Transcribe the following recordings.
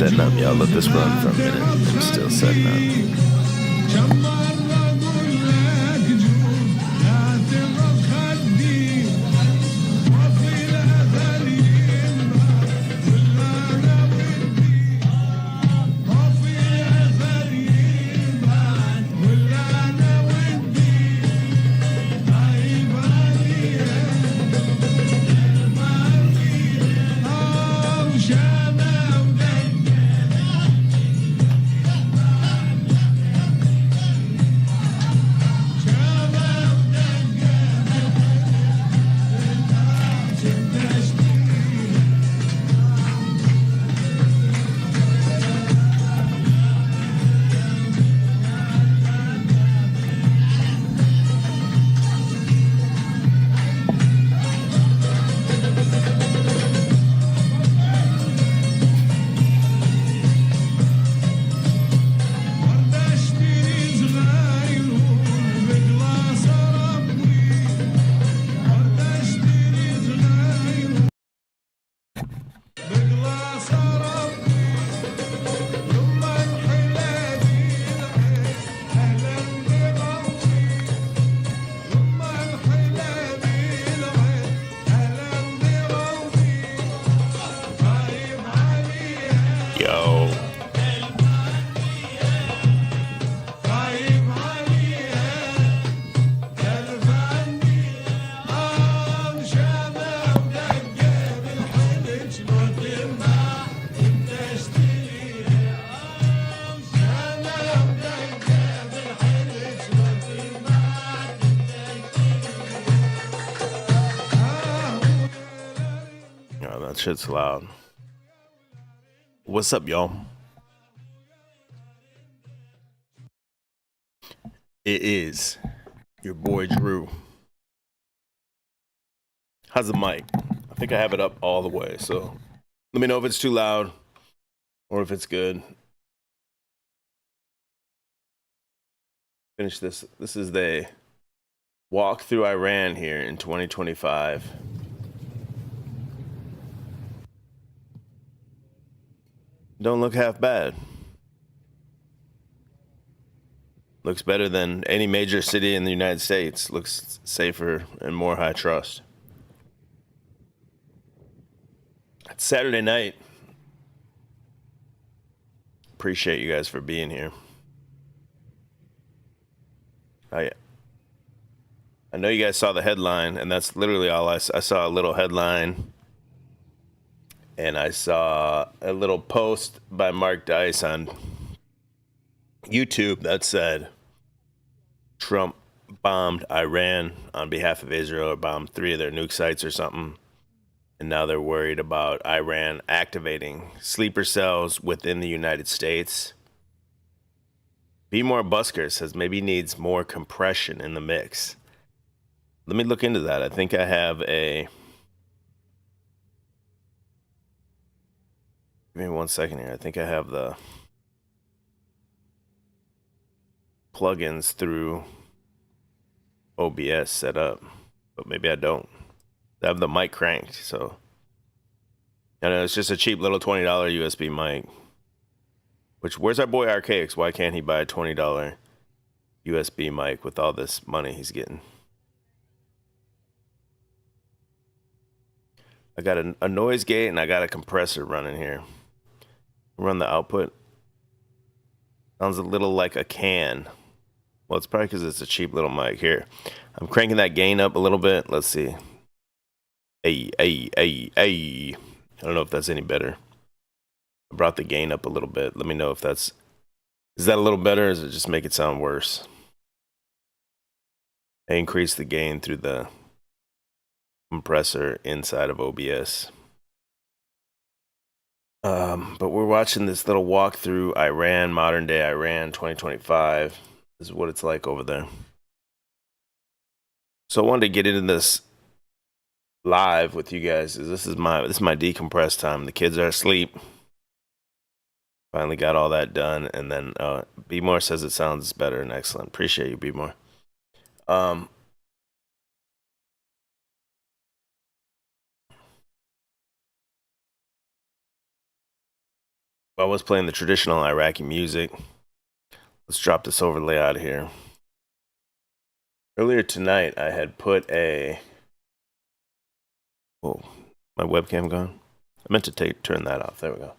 setting up, y'all. Let this run for a minute. I'm still setting up. That shit's loud. What's up, y'all? It is your boy Drew. How's the mic? I think I have it up all the way, so let me know if it's too loud or if it's good. Finish this. This is the walk through Iran here in 2025. Don't look half bad. Looks better than any major city in the United States. Looks safer and more high trust. It's Saturday night. Appreciate you guys for being here. I know you guys saw the headline, and that's literally all I saw. A little headline. And I saw a little post by Mark Dice on YouTube that said Trump bombed Iran on behalf of Israel, or bombed 3 of their nuke sites or something. And now they're worried about Iran activating sleeper cells within the United States. Be More Busker says maybe needs more compression in the mix. Let me look into that. I think I have a... Give me 1 second here. I think I have the plugins through OBS set up, but maybe I don't. I have the mic cranked, so I know it's just a cheap little $20 USB mic. Which, where's our boy Archaics? Why can't he buy a $20 USB mic with all this money he's getting? I got a noise gate and I got a compressor running here. Run the output. Sounds a little like a can. Well, it's probably because it's a cheap little mic. Here, I'm cranking that gain up a little bit. Let's see. Hey. I don't know if that's any better. I brought the gain up a little bit. Let me know if that's... Is that a little better, or does it just make it sound worse? I increased the gain through the compressor inside of OBS. But we're watching this little walk through Iran, modern day Iran 2025. This is what it's like over there. So I wanted to get into this live with you guys. This is my decompress time. The kids are asleep. Finally got all that done, and then B More says it sounds better and excellent. Appreciate you, B More. I was playing the traditional Iraqi music. Let's drop this overlay out of here. Earlier tonight, I had put a... Whoa, my webcam gone? I meant to turn that off. There we go.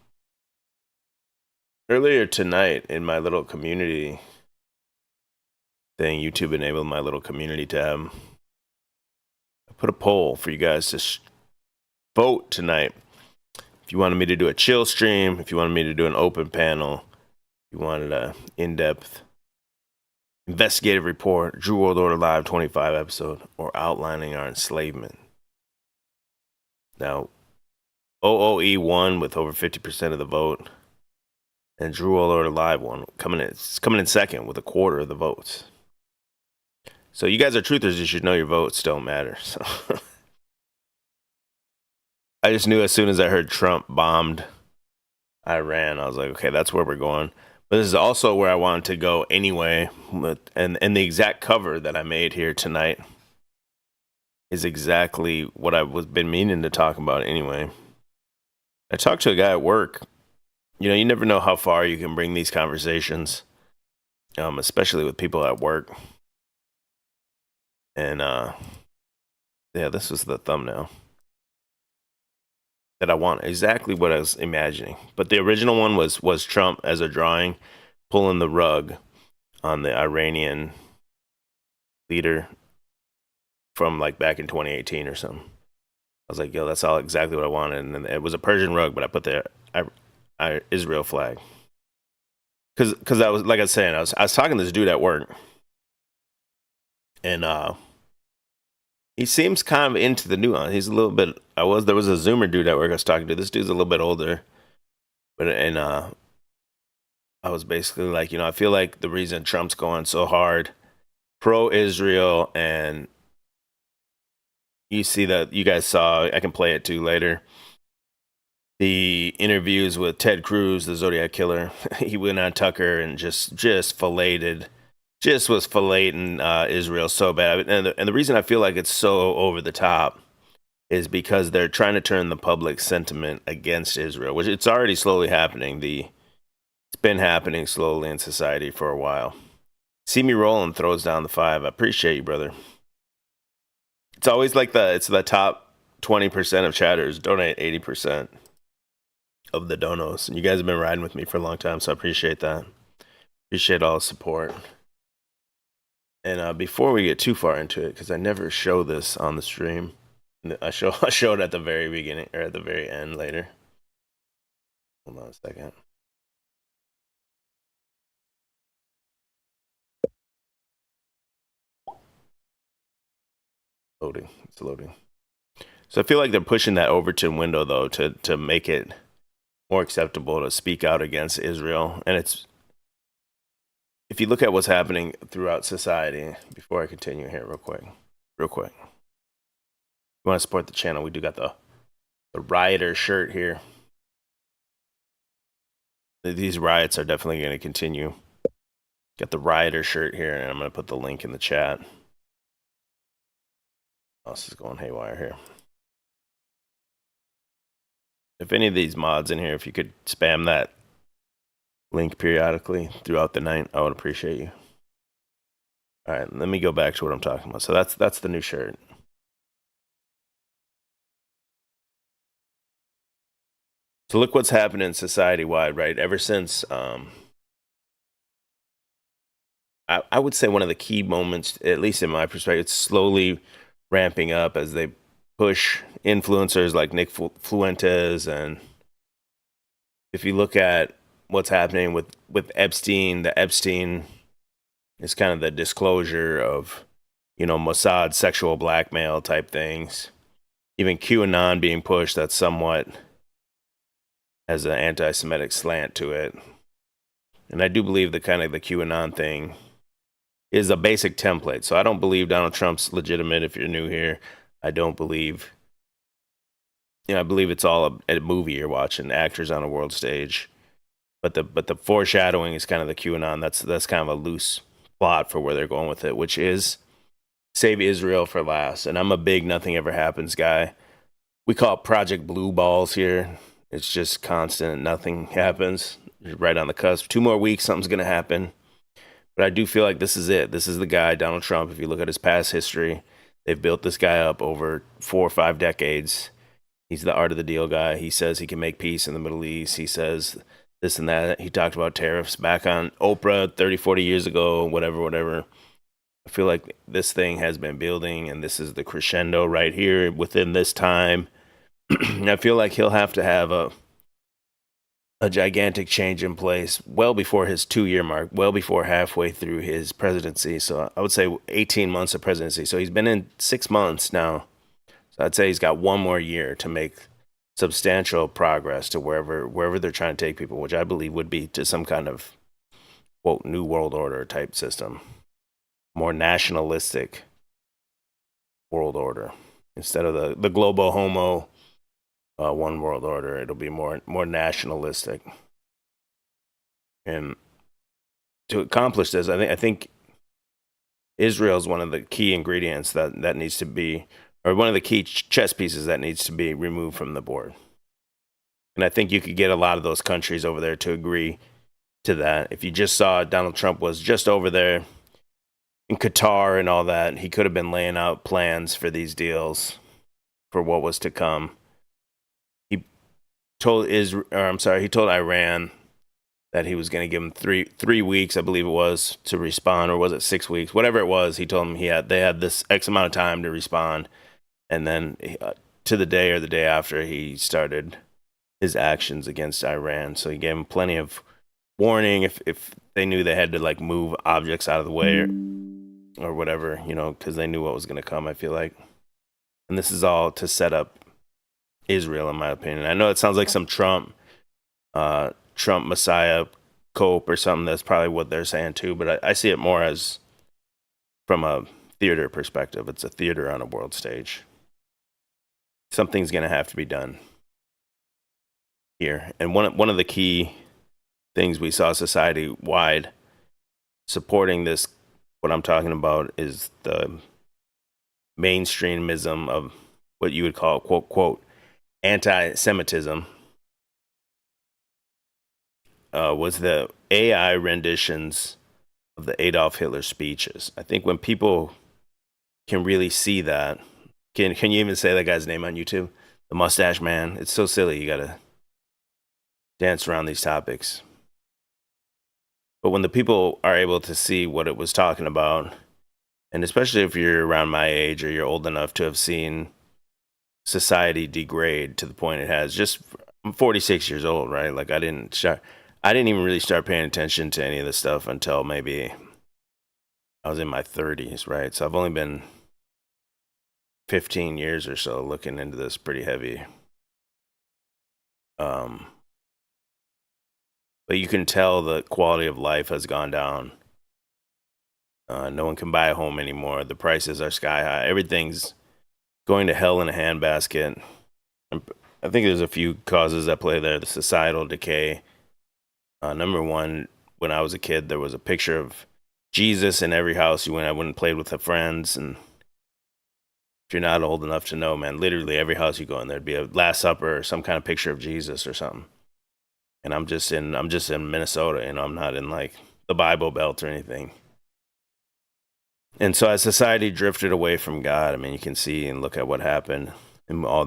Earlier tonight, in my little community thing, YouTube enabled my little community tab, I put a poll for you guys to vote tonight. If you wanted me to do a chill stream, if you wanted me to do an open panel, if you wanted a in-depth investigative report, Drew World Order Live 25 episode, or outlining our enslavement. Now, OOE won with over 50% of the vote, and Drew World Order Live won, coming in second with a quarter of the votes. So you guys are truthers, you should know your votes don't matter. So I just knew as soon as I heard Trump bombed Iran, I was like, okay, that's where we're going. But this is also where I wanted to go anyway. And the exact cover that I made here tonight is exactly what I've been meaning to talk about anyway. I talked to a guy at work. You know, you never know how far you can bring these conversations, especially with people at work. And yeah, this was the thumbnail that I want, exactly what I was imagining. But the original one was Trump as a drawing, pulling the rug on the Iranian leader from like back in 2018 or something. I was like, yo, that's all exactly what I wanted. And then it was a Persian rug, but I put the Israel flag. Because I was, like I was saying, I was talking to this dude at work. And he seems kind of into the nuance. He's a little bit. There was a Zoomer dude at work I was talking to. This dude's a little bit older, but I was basically like, you know, I feel like the reason Trump's going so hard pro-Israel, and you see that, you guys saw, I can play it too later, the interviews with Ted Cruz, the Zodiac killer. He went on Tucker and just was filleting Israel so bad. And the reason I feel like it's so over the top is because they're trying to turn the public sentiment against Israel, which it's already slowly happening. It's been happening slowly in society for a while. See me rolling throws down the 5. I appreciate you, brother. It's always like it's the top 20% of chatters donate 80% of the donos. And you guys have been riding with me for a long time, so I appreciate that. Appreciate all the support. And before we get too far into it, because I never show this on the stream, I show it at the very beginning or at the very end later. Hold on a second. Loading. It's loading. So I feel like they're pushing that Overton window though to make it more acceptable to speak out against Israel. And it's, if you look at what's happening throughout society, before I continue here real quick. You want to support the channel, we do got the rioter shirt here. These riots are definitely going to continue. Got the rioter shirt here, and I'm going to put the link in the chat. Oh, this is going haywire here. If any of these mods in here, if you could spam that link periodically throughout the night, I would appreciate you. All right, let me go back to what I'm talking about. So that's the new shirt. So look what's happening society-wide, right? Ever since, I would say one of the key moments, at least in my perspective, it's slowly ramping up as they push influencers like Nick Fuentes. And if you look at what's happening with Epstein, the Epstein is kind of the disclosure of, you know, Mossad sexual blackmail type things. Even QAnon being pushed, that's somewhat has an anti-Semitic slant to it. And I do believe the kind of the QAnon thing is a basic template. So I don't believe Donald Trump's legitimate. If you're new here, I don't believe, you know, I believe it's all a movie you're watching, actors on a world stage. But the foreshadowing is kind of the QAnon. That's kind of a loose plot for where they're going with it, which is save Israel for last. And I'm a big nothing ever happens guy. We call it Project Blue Balls here It's just constant. Nothing happens. You're right on the cusp. 2 more weeks, something's going to happen. But I do feel like this is it. This is the guy, Donald Trump. If you look at his past history, they've built this guy up over 4 or 5 decades. He's the art of the deal guy. He says he can make peace in the Middle East. He says this and that. He talked about tariffs back on Oprah 30, 40 years ago, whatever. I feel like this thing has been building, and this is the crescendo right here within this time. I feel like he'll have to have a gigantic change in place well before his 2 year mark, well before halfway through his presidency. So I would say 18 months of presidency. So he's been in 6 months now. So I'd say he's got 1 more year to make substantial progress to wherever they're trying to take people, which I believe would be to some kind of, quote, new world order type system, more nationalistic world order. Instead of the globo homo one world order, it'll be more nationalistic. And to accomplish this, I think Israel is one of the key ingredients that needs to be, or one of the key chess pieces that needs to be removed from the board. And I think you could get a lot of those countries over there to agree to that. If you just saw Donald Trump was just over there in Qatar and all that, he could have been laying out plans for these deals for what was to come. He told Iran that he was going to give them three weeks, I believe it was, to respond, or was it 6 weeks? Whatever it was, he told them they had this X amount of time to respond, and then to the day or the day after, he started his actions against Iran. So he gave them plenty of warning if they knew they had to like move objects out of the way or whatever, because they knew what was going to come. I feel like, and this is all to set up Israel, in my opinion. I know it sounds like some Trump Messiah cope or something. That's probably what they're saying too, but I see it more as from a theater perspective. It's a theater on a world stage. Something's going to have to be done here. And one of the key things we saw society-wide supporting this, what I'm talking about, is the mainstreamism of what you would call, quote, anti-Semitism. Was the AI renditions of the Adolf Hitler speeches. I think when people can really see that, can you even say that guy's name on YouTube? The Mustache Man. It's so silly. You got to dance around these topics. But when the people are able to see what it was talking about, and especially if you're around my age or you're old enough to have seen society degrade to the point it has, I'm 46 years old, right? Like I didn't even really start paying attention to any of this stuff until maybe I was in my 30s, right? So I've only been 15 years or so looking into this pretty heavy. But you can tell the quality of life has gone down. No one can buy a home anymore. The prices are sky high. Everything's going to hell in a handbasket. I think there's a few causes at play there. The societal decay. Number one, when I was a kid, there was a picture of Jesus in every house you went. I went and played with the friends, and if you're not old enough to know, man, literally every house you go in, there'd be a Last Supper or some kind of picture of Jesus or something. And I'm just in Minnesota, I'm not in like the Bible Belt or anything. And so as society drifted away from God, I mean, you can see and look at what happened, and all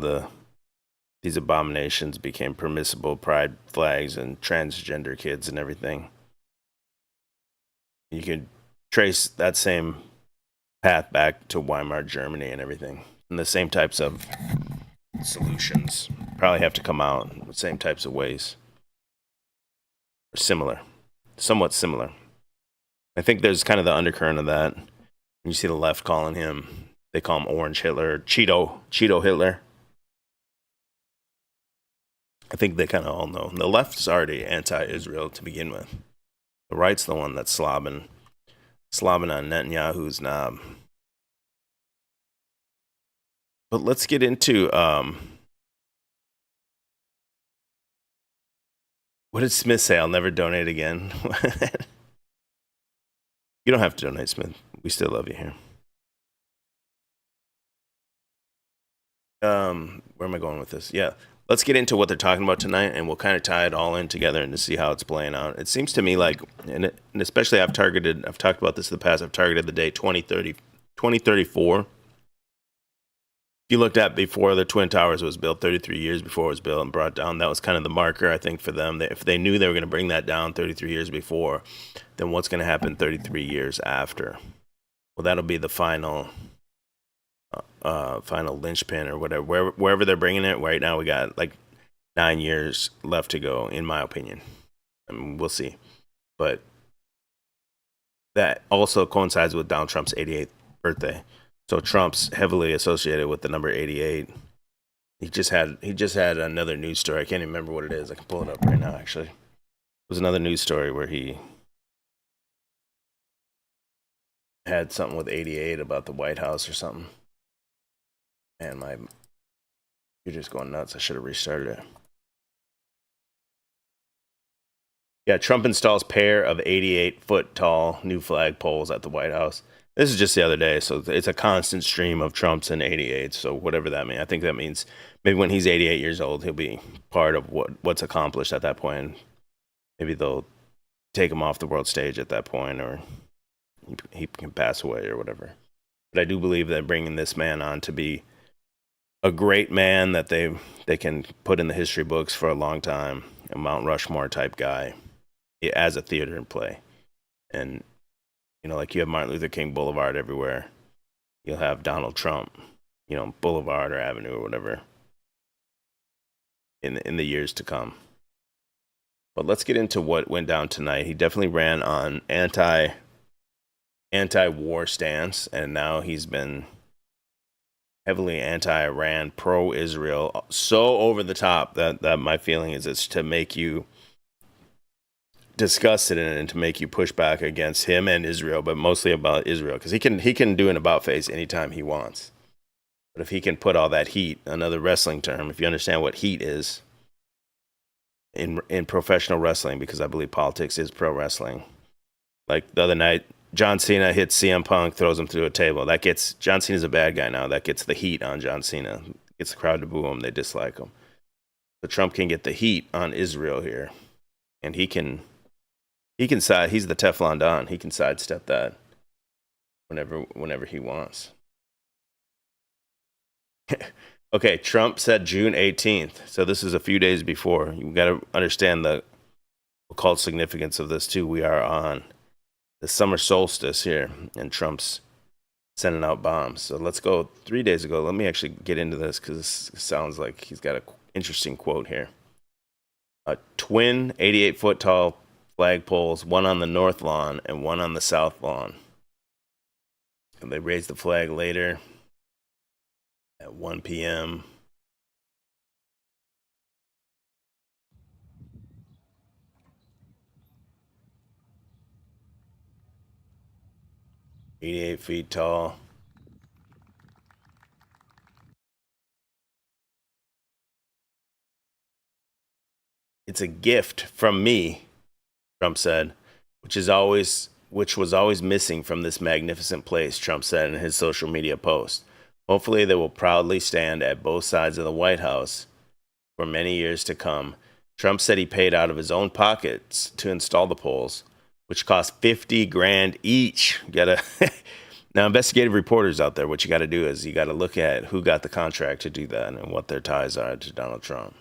these abominations became permissible, pride flags and transgender kids and everything. You can trace that same path back to Weimar Germany and everything. And the same types of solutions probably have to come out in the same types of ways. Similar, somewhat similar. I think there's kind of the undercurrent of that. You see the left calling him, they call him Orange Hitler, Cheeto Hitler. I think they kind of all know. The left's already anti-Israel to begin with. The right's the one that's slobbing on Netanyahu's knob. But let's get into what did Smith say? I'll never donate again. You don't have to donate, Smith. We still love you here. Where am I going with this? Yeah. let's get into what they're talking about tonight, and we'll kind of tie it all in together and to see how it's playing out. It seems to me like, and especially I've talked about this in the past, I've targeted the day 2034. If you looked at before the Twin Towers was built, 33 years before it was built and brought down, that was kind of the marker, I think, for them. That if they knew they were going to bring that down 33 years before, then what's going to happen 33 years after? Well, that'll be the final linchpin or whatever. Wherever they're bringing it right now, we got like 9 years left to go, in my opinion. I mean, we'll see. But that also coincides with Donald Trump's 88th birthday. So Trump's heavily associated with the number 88. He just had another news story. I can't even remember what it is. I can pull it up right now, actually. It was another news story where he had something with 88 about the White House or something. And my computer's going nuts. I should have restarted it. Yeah, Trump installs pair of 88-foot tall new flag poles at the White House. This is just the other day, so it's a constant stream of Trumps and 88. So whatever that means, I think that means maybe when he's 88 years old, he'll be part of what's accomplished at that point. Maybe they'll take him off the world stage at that point, or he can pass away or whatever. But I do believe that bringing this man on to be a great man that they can put in the history books for a long time, a Mount Rushmore type guy, as a theater and play. And you know, like you have Martin Luther King Boulevard everywhere, you'll have Donald Trump, you know, Boulevard or Avenue or whatever in the years to come. But let's get into what went down tonight. He definitely ran on anti-war stance, and now he's been heavily anti-Iran, pro-Israel, so over the top that my feeling is it's to make you disgusted in it and to make you push back against him and Israel, but mostly about Israel, because he can do an about face anytime he wants. But if he can put all that heat, another wrestling term, if you understand what heat is in professional wrestling, because I believe politics is pro wrestling. Like the other night, John Cena hits CM Punk, throws him through a table. That gets, John Cena's a bad guy now. That gets the heat on John Cena. Gets the crowd to boo him. They dislike him. So Trump can get the heat on Israel here, and he can side. He's the Teflon Don. He can sidestep that whenever he wants. Okay, Trump said June 18th. So this is a few days before. You got to understand the occult significance of this too. We are on the summer solstice here, and Trump's sending out bombs. So let's go 3 days ago. Let me actually get into this because this sounds like he's got an interesting quote here. A twin 88-foot tall flagpoles, one on the north lawn and one on the south lawn. And they raised the flag later at 1 p.m. "88 feet tall. It's a gift from me," Trump said, which was always missing from this magnificent place, Trump said in his social media post. Hopefully they will proudly stand at both sides of the White House for many years to come. Trump said he paid out of his own pockets to install the poles, which cost $50,000 each. Now, investigative reporters out there, what you got to do is you got to look at who got the contract to do that and what their ties are to Donald Trump.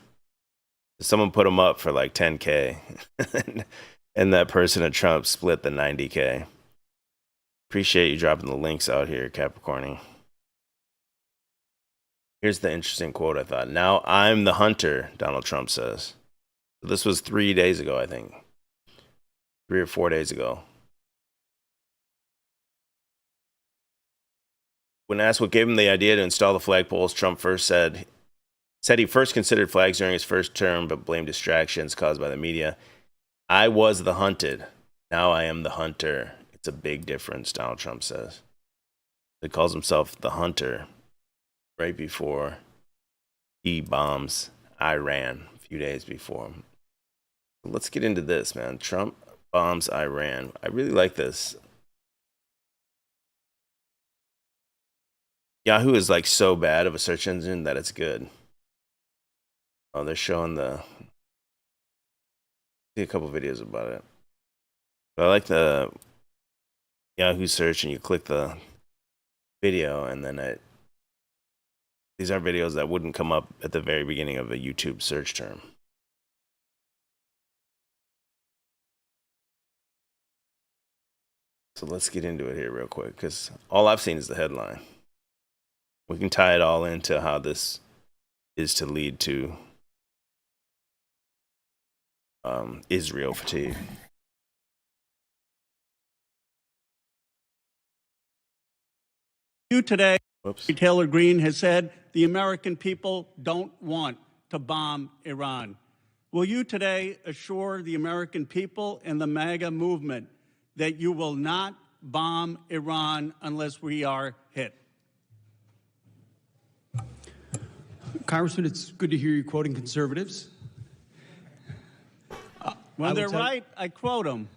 Someone put them up for like $10,000, and that person at Trump split the $90,000. Appreciate you dropping the links out here, Capricorni. Here's the interesting quote I thought. "Now I'm the hunter," Donald Trump says. This was 3 days ago, I think. 3 or 4 days ago. When asked what gave him the idea to install the flagpoles, Trump said he first considered flags during his first term, but blamed distractions caused by the media. "I was the hunted. Now I am the hunter. It's a big difference," Donald Trump says. He calls himself the hunter right before he bombs Iran a few days before. Let's get into this, man. Trump bombs Iran. I really like this. Yahoo is like so bad of a search engine that it's good. Oh, they're showing see a couple videos about it. But I like the Yahoo search, and you click the video, and then these are videos that wouldn't come up at the very beginning of a YouTube search term. So let's get into it here real quick, because all I've seen is the headline. We can tie it all into how this is to lead to Israel fatigue. You today, Taylor Greene has said the American people don't want to bomb Iran. Will you today assure the American people and the MAGA movement that you will not bomb Iran unless we are hit? Congressman, it's good to hear you quoting conservatives. When they're right, I quote them.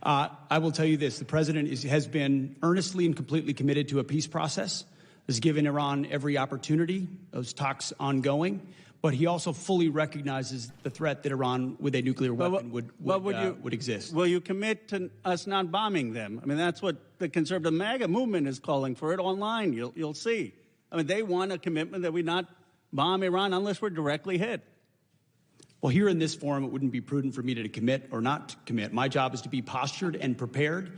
I will tell you this. The president has been earnestly and completely committed to a peace process, has given Iran every opportunity, those talks ongoing, but he also fully recognizes the threat that Iran with a nuclear weapon would exist. Will you commit to us not bombing them? I mean, that's what the conservative MAGA movement is calling for it online. You'll see. I mean, they want a commitment that we not bomb Iran unless we're directly hit. Well, here in this forum, it wouldn't be prudent for me to commit or not to commit. My job is to be postured and prepared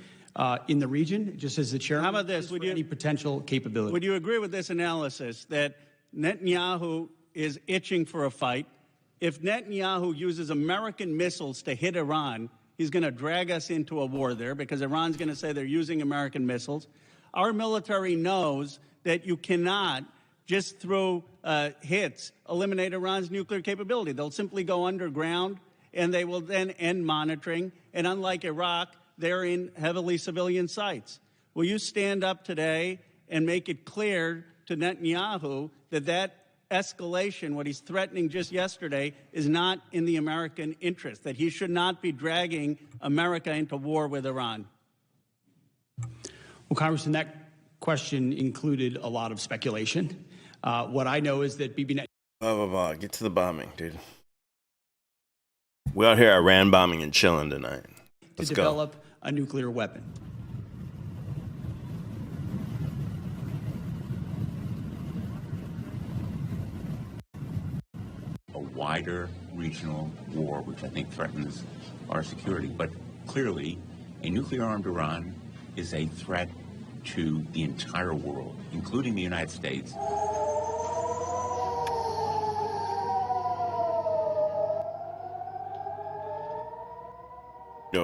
in the region, just as the chairman. How about this? Any potential capability? Would you agree with this analysis that Netanyahu is itching for a fight? If Netanyahu uses American missiles to hit Iran, he's going to drag us into a war there because Iran's going to say they're using American missiles. Our military knows that you cannot just through hits eliminate Iran's nuclear capability. They'll simply go underground, and they will then end monitoring. And unlike Iraq, they're in heavily civilian sites. Will you stand up today and make it clear to Netanyahu that that escalation, what he's threatening just yesterday, is not in the American interest, that he should not be dragging America into war with Iran? Well, Congressman, that question included a lot of speculation. What I know is that Bibi Netanyahu... Blah, blah, blah. Get to the bombing, dude. We out here Iran bombing and chilling tonight. Let's to develop a nuclear weapon. A wider regional war, which I think threatens our security. But clearly, a nuclear-armed Iran is a threat to the entire world, including the United States.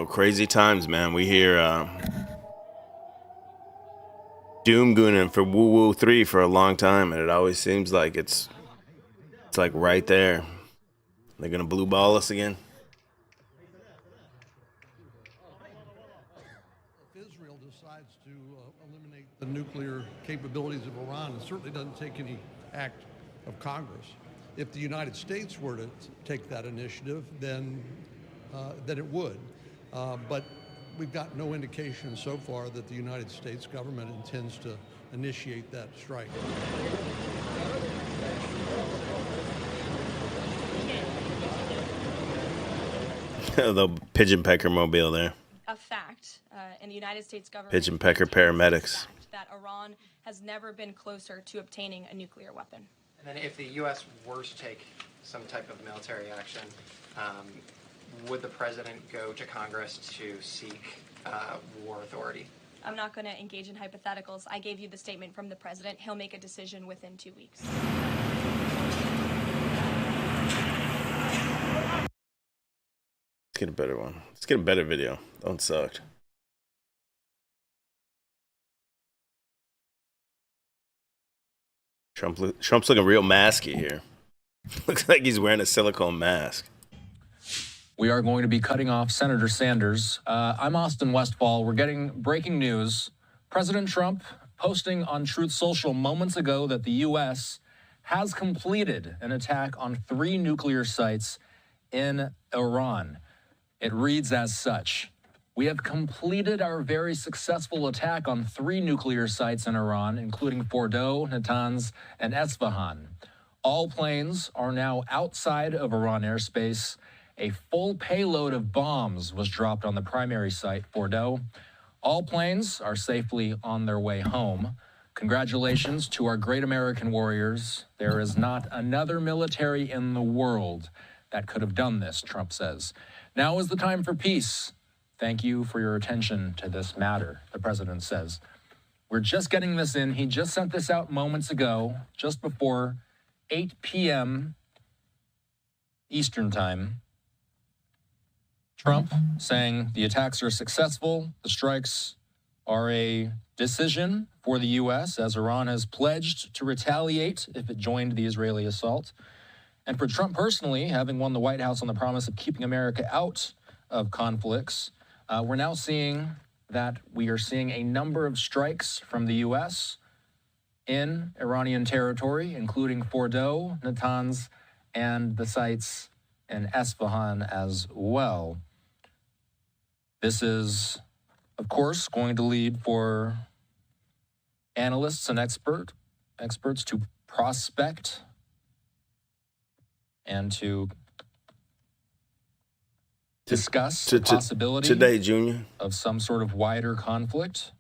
Crazy times, man. We hear doom gooning for Woo Woo 3 for a long time, and it always seems like it's like right there. They're gonna blue ball us again. If Israel decides to eliminate the nuclear capabilities of Iran, it certainly doesn't take any act of Congress. If the United States were to take that initiative, then it would. But we've got no indication so far that the United States government intends to initiate that strike. The pigeon pecker mobile there. A fact in the United States government. Pigeon pecker paramedics. That Iran has never been closer to obtaining a nuclear weapon. And then if the U.S. were to take some type of military action, would the president go to Congress to seek war authority? I'm not going to engage in hypotheticals. I gave you the statement from the president. He'll make a decision within 2 weeks. Let's get a better one. Let's get a better video. That one sucked. Trump's looking real masky here. Looks like he's wearing a silicone mask. We are going to be cutting off Senator Sanders. I'm Austin Westfall. We're getting breaking news. President Trump posting on Truth Social moments ago that the U.S. has completed an attack on 3 nuclear sites in Iran. It reads as such. We have completed our very successful attack on 3 nuclear sites in Iran, including Fordow, Natanz, and Esfahan. All planes are now outside of Iran airspace. A full payload of bombs was dropped on the primary site, Fordow. All planes are safely on their way home. Congratulations to our great American warriors. There is not another military in the world that could have done this, Trump says. Now is the time for peace. Thank you for your attention to this matter, the president says. We're just getting this in. He just sent this out moments ago, just before 8 p.m. Eastern time. Trump saying the attacks are successful. The strikes are a decision for the U.S. as Iran has pledged to retaliate if it joined the Israeli assault. And for Trump personally, having won the White House on the promise of keeping America out of conflicts, we're now seeing that we are seeing a number of strikes from the U.S. in Iranian territory, including Fordow, Natanz, and the sites in Esfahan as well. This is, of course, going to lead for analysts and experts to prospect and to discuss the possibility today, Junior, of some sort of wider conflict.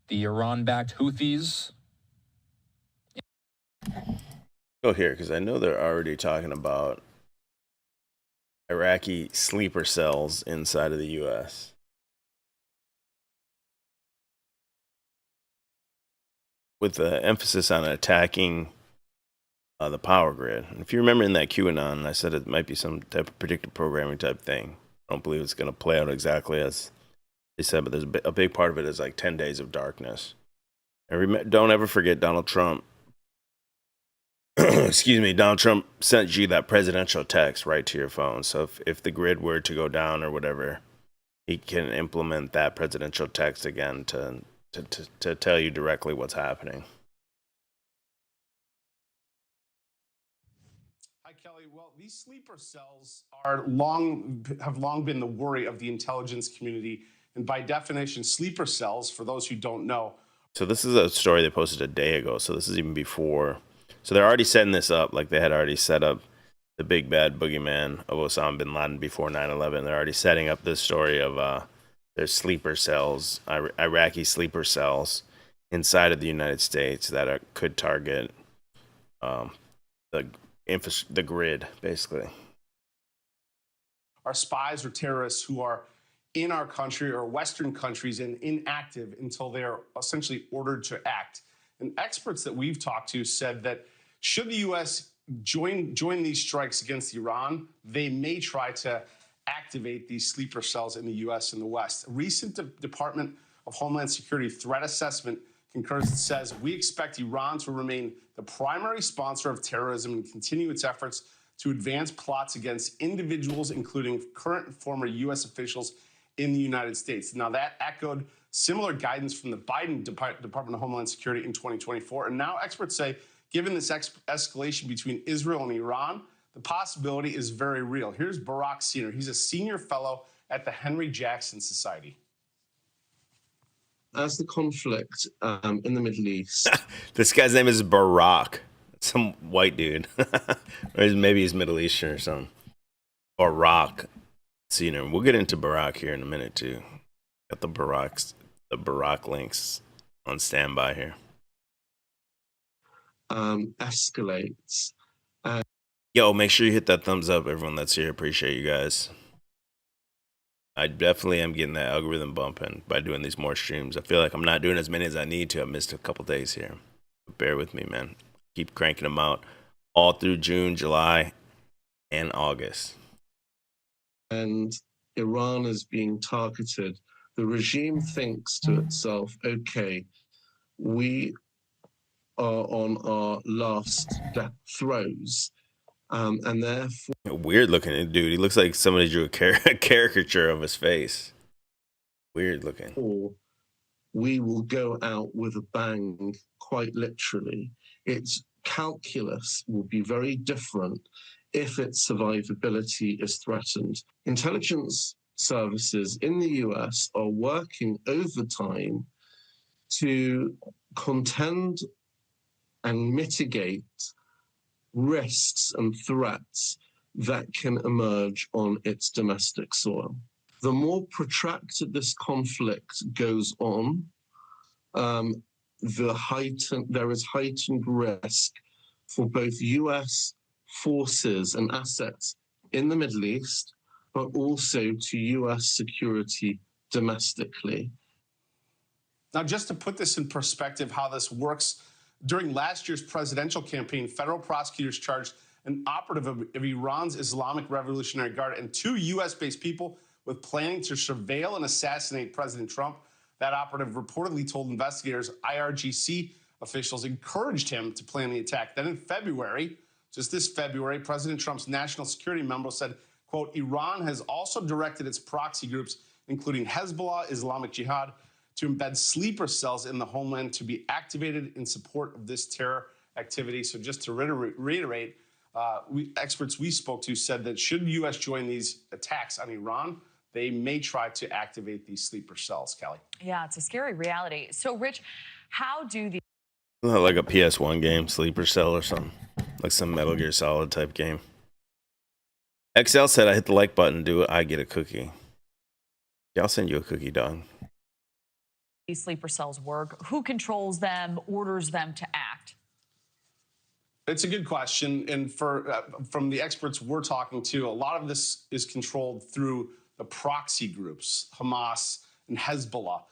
The Iran-backed Houthis. Go here, because I know they're already talking about Iraqi sleeper cells inside of the U.S. with the emphasis on attacking the power grid. And if you remember in that QAnon, I said it might be some type of predictive programming type thing. I don't believe it's going to play out exactly as they said, but there's a big part of it is like 10 days of darkness. And don't ever forget Donald Trump. Excuse me, Donald Trump sent you that presidential text right to your phone. So if the grid were to go down or whatever, he can implement that presidential text again to tell you directly what's happening. Hi, Kelly. Well, these sleeper cells have long been the worry of the intelligence community. And by definition, sleeper cells, for those who don't know. So this is a story they posted a day ago. So this is even before. So they're already setting this up, like they had already set up the big bad boogeyman of Osama bin Laden before 9/11. They're already setting up this story of their sleeper cells, Iraqi sleeper cells inside of the United States that could target the grid, basically. Are spies or terrorists who are in our country or Western countries and inactive until they are essentially ordered to act. And experts that we've talked to said that should the U.S. join these strikes against Iran, they may try to activate these sleeper cells in the U.S. and the West. A recent Department of Homeland Security threat assessment concurs and says we expect Iran to remain the primary sponsor of terrorism and continue its efforts to advance plots against individuals, including current and former U.S. officials in the United States. Now, that echoed similar guidance from the Biden Department of Homeland Security in 2024. And now experts say, given this escalation between Israel and Iran, the possibility is very real. Here's Barak Senior. He's a senior fellow at the Henry Jackson Society. As the conflict in the Middle East... This guy's name is Barak. Some white dude. Or maybe he's Middle Eastern or something. Barak Senior. We'll get into Barak here in a minute, too. Got the Barak links on standby here. Escalates. Yo, make sure you hit that thumbs up, everyone that's here. Appreciate you guys. I definitely am getting that algorithm bumping by doing these more streams. I feel like I'm not doing as many as I need to. I missed a couple days here. But bear with me, man. Keep cranking them out all through June, July, and August. And Iran is being targeted. The regime thinks to itself, okay, we are on our last throes. And therefore... Weird looking dude. He looks like somebody drew a caricature of his face. Weird looking. We will go out with a bang, quite literally. Its calculus will be very different if its survivability is threatened. Intelligence services in the US are working overtime to contend and mitigate risks and threats that can emerge on its domestic soil. The more protracted this conflict goes on, there is heightened risk for both US forces and assets in the Middle East, but also to US security domestically. Now, just to put this in perspective, how this works, during last year's presidential campaign, federal prosecutors charged an operative of Iran's Islamic Revolutionary Guard and 2 US-based people with planning to surveil and assassinate President Trump. That operative reportedly told investigators IRGC officials encouraged him to plan the attack. Then in February, just this February, President Trump's national security memo said, quote, Iran has also directed its proxy groups, including Hezbollah, Islamic Jihad, to embed sleeper cells in the homeland to be activated in support of this terror activity. So just to reiterate, experts we spoke to said that should the U.S. join these attacks on Iran, they may try to activate these sleeper cells, Kelly. Yeah, it's a scary reality. So, Rich, how do the... Like a PS1 game, Sleeper Cell or something. Like some Metal Gear Solid type game. XL said I hit the like button, do it, I get a cookie. Yeah, I'll send you a cookie, dog. these sleeper cells work? Who controls them, orders them to act? It's a good question. And from the experts we're talking to, a lot of this is controlled through the proxy groups, Hamas and Hezbollah.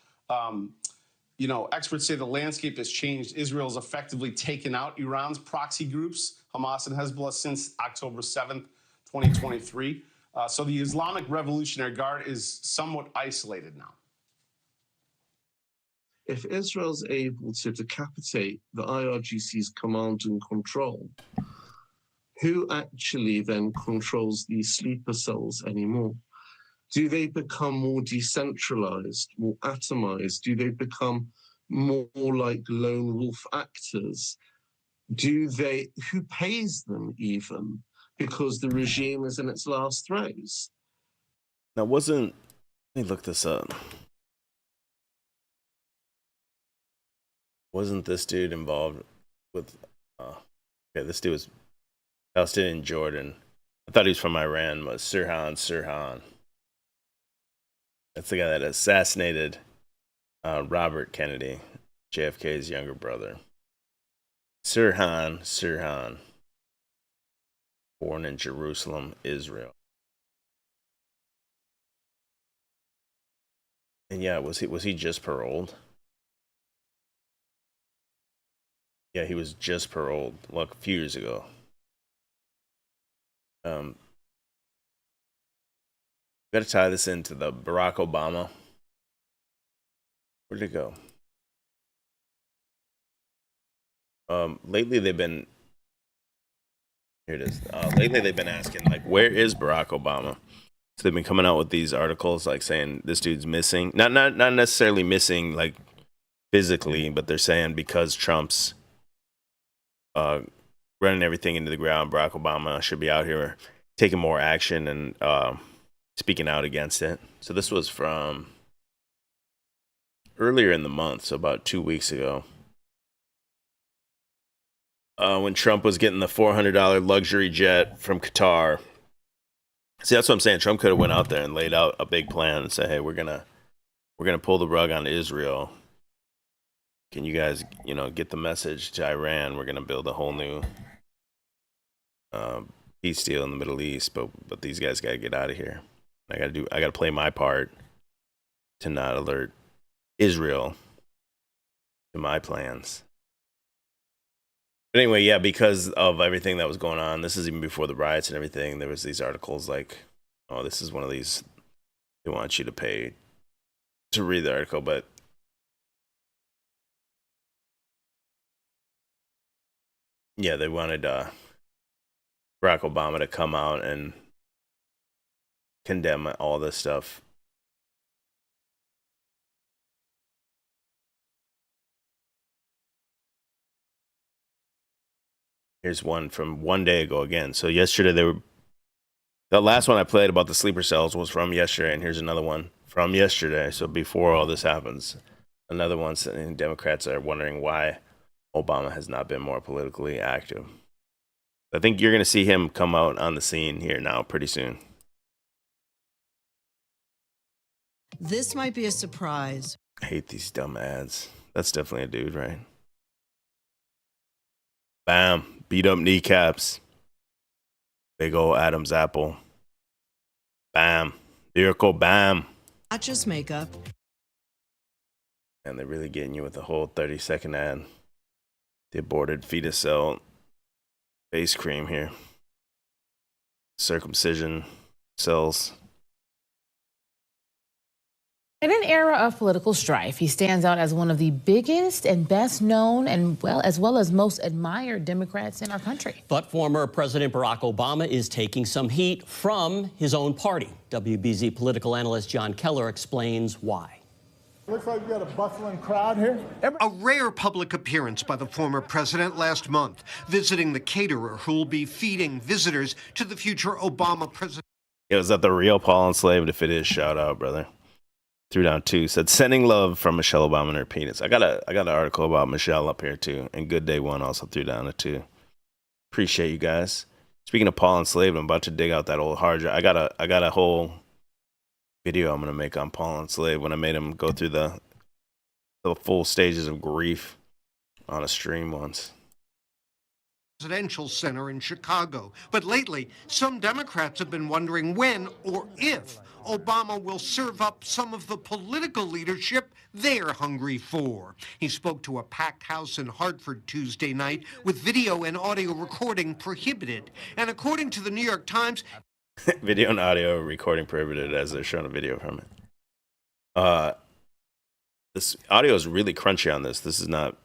You know, experts say the landscape has changed. Israel's effectively taken out Iran's proxy groups, Hamas and Hezbollah, since October 7th, 2023. So the Islamic Revolutionary Guard is somewhat isolated now. If Israel's able to decapitate the IRGC's command and control, who actually then controls these sleeper cells anymore? Do they become more decentralized, more atomized? Do they become more like lone wolf actors? Who pays them even? Because the regime is in its last throes. Now, let me look this up. Wasn't this dude involved with, this dude was Palestinian Jordan. I thought he was from Iran, but Sirhan. That's the guy that assassinated Robert Kennedy, JFK's younger brother. Sirhan, born in Jerusalem, Israel. And yeah, was he just paroled? Yeah, he was just paroled, like a few years ago. Got to tie this into the Barack Obama. Where'd it go? Lately they've been. Here it is. Lately they've been asking, like, where is Barack Obama? So they've been coming out with these articles, like saying this dude's missing. Not necessarily missing, like physically, but they're saying because Trump's running everything into the ground, Barack Obama should be out here taking more action and speaking out against it. So this was from earlier in the month, so about 2 weeks ago, when Trump was getting the $400 luxury jet from Qatar. See, that's what I'm saying. Trump could have went out there and laid out a big plan and said, "Hey, we're gonna pull the rug on Israel. Can you guys, get the message to Iran? We're gonna build a whole new peace deal in the Middle East, but these guys gotta get out of here. I gotta play my part to not alert Israel to my plans." But anyway, yeah, because of everything that was going on, this is even before the riots and everything, there was these articles like, oh, this is one of these, they want you to pay to read the article, but yeah, they wanted Barack Obama to come out and condemn all this stuff. Here's one from one day ago again. So yesterday the last one I played about the sleeper cells was from yesterday, and here's another one from yesterday. So before all this happens, another one saying Democrats are wondering why Obama has not been more politically active. I think you're going to see him come out on the scene here now pretty soon. This might be a surprise. I hate these dumb ads. That's definitely a dude, right? Bam. Beat up kneecaps. Big ol' Adam's apple. Bam. Lyrical bam. Not just makeup. And they're really getting you with the whole 30-second ad. The aborted fetus cell face cream here. Circumcision cells. In an era of political strife, he stands out as one of the biggest and best known and as well as most admired Democrats in our country. But former President Barack Obama is taking some heat from his own party. WBZ political analyst John Keller explains why. Looks like we've got a bustling crowd here. A rare public appearance by the former president last month, visiting the caterer who will be feeding visitors to the future Obama president. Yeah, is that the real Paul Enslaved? If it is, shout out, brother. Threw down 2. Said sending love from Michelle Obama and her penis. I got an article about Michelle up here too. And Good Day 1 also threw down a 2. Appreciate you guys. Speaking of Paul Enslaved, I'm about to dig out that old hard drive. I got a whole video I'm gonna make on Paul Enslaved when I made him go through the full stages of grief on a stream once. Presidential Center in Chicago. But lately, some Democrats have been wondering when or if Obama will serve up some of the political leadership they're hungry for. He spoke to a packed house in Hartford Tuesday night with video and audio recording prohibited. And according to the New York Times, video and audio recording prohibited as they're showing a video from it. This audio is really crunchy on this. This is not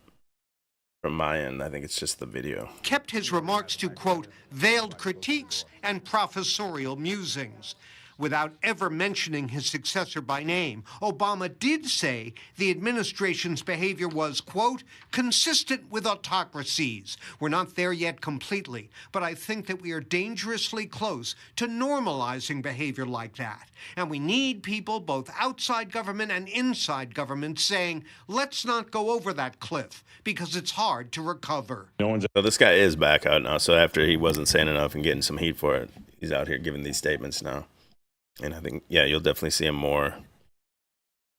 from my end. I think it's just the video. Kept his remarks to, quote, veiled critiques and professorial musings. Without ever mentioning his successor by name, Obama did say the administration's behavior was, quote, consistent with autocracies. We're not there yet completely, but I think that we are dangerously close to normalizing behavior like that. And we need people both outside government and inside government saying, let's not go over that cliff because it's hard to recover. So this guy is back out now. So after he wasn't saying enough and getting some heat for it, he's out here giving these statements now. And I think, yeah, you'll definitely see him more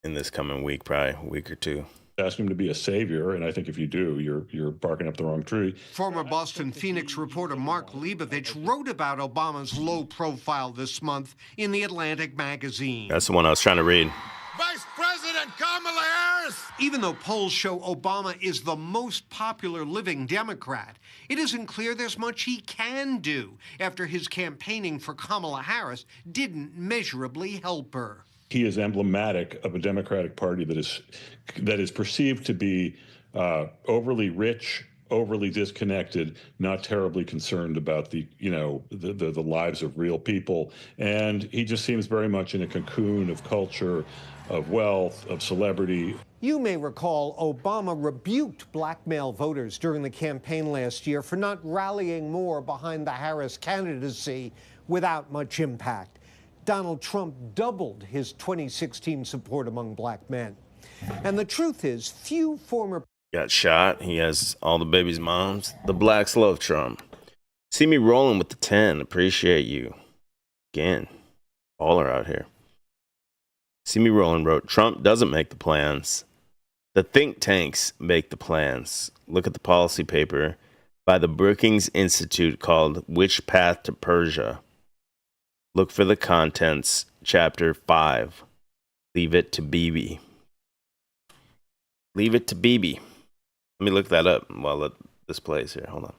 in this coming week, probably a week or two. Ask him to be a savior, and I think if you do, you're barking up the wrong tree. Former Boston Phoenix reporter Mark Leibovich wrote about Obama's low profile this month in The Atlantic magazine. That's the one I was trying to read. Vice President Kamala Harris! Even though polls show Obama is the most popular living Democrat, it isn't clear there's much he can do after his campaigning for Kamala Harris didn't measurably help her. He is emblematic of a Democratic Party that is perceived to be overly rich, overly disconnected, not terribly concerned about the lives of real people. And he just seems very much in a cocoon of culture, of wealth, of celebrity. You may recall Obama rebuked black male voters during the campaign last year for not rallying more behind the Harris candidacy without much impact. Donald Trump doubled his 2016 support among black men. And the truth is, few former Got shot. He has all the baby's moms. The blacks love Trump. See me rolling with the 10. Appreciate you. Again, baller out here. See me rolling wrote, Trump doesn't make the plans. The think tanks make the plans. Look at the policy paper by the Brookings Institute called Which Path to Persia? Look for the contents, chapter 5. Leave it to Bibi. Leave it to Bibi. Let me look that up while this plays here. Hold on.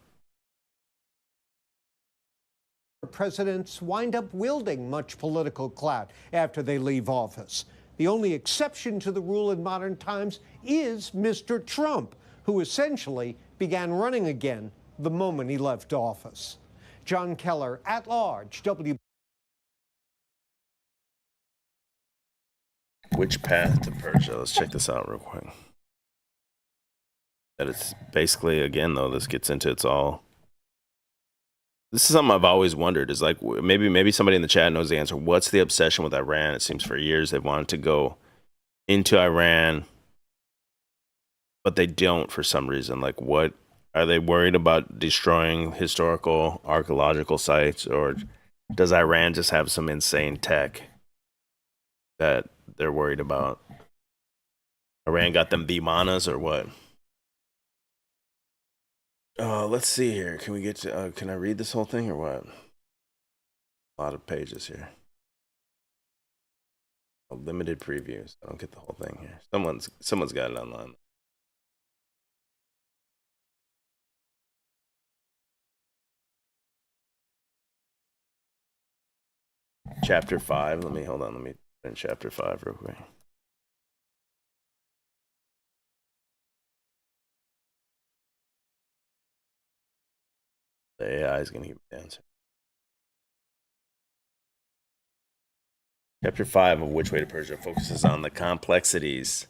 presidents wind up wielding much political clout after they leave office. The only exception to the rule in modern times is Mr. Trump, who essentially began running again the moment he left office. John Keller, at large, Which path to Persia? Let's check this out real quick. That it's basically, again, though, this gets into this is something I've always wondered, is like, maybe somebody in the chat knows the answer. What's the obsession with Iran? It seems for years they've wanted to go into Iran, but they don't for some reason. Like, what Are they worried about destroying historical archaeological sites, or does Iran just have some insane tech that they're worried about? Iran got them Vimanas or what? Let's see here. Can we get to? Can I read this whole thing or what? A lot of pages here. A limited previews. I don't get the whole thing here. Someone's got it online. Chapter 5. Let me in chapter 5 real quick. The AI is going to give me the answer. Chapter 5 of Which Way to Persia focuses on the complexities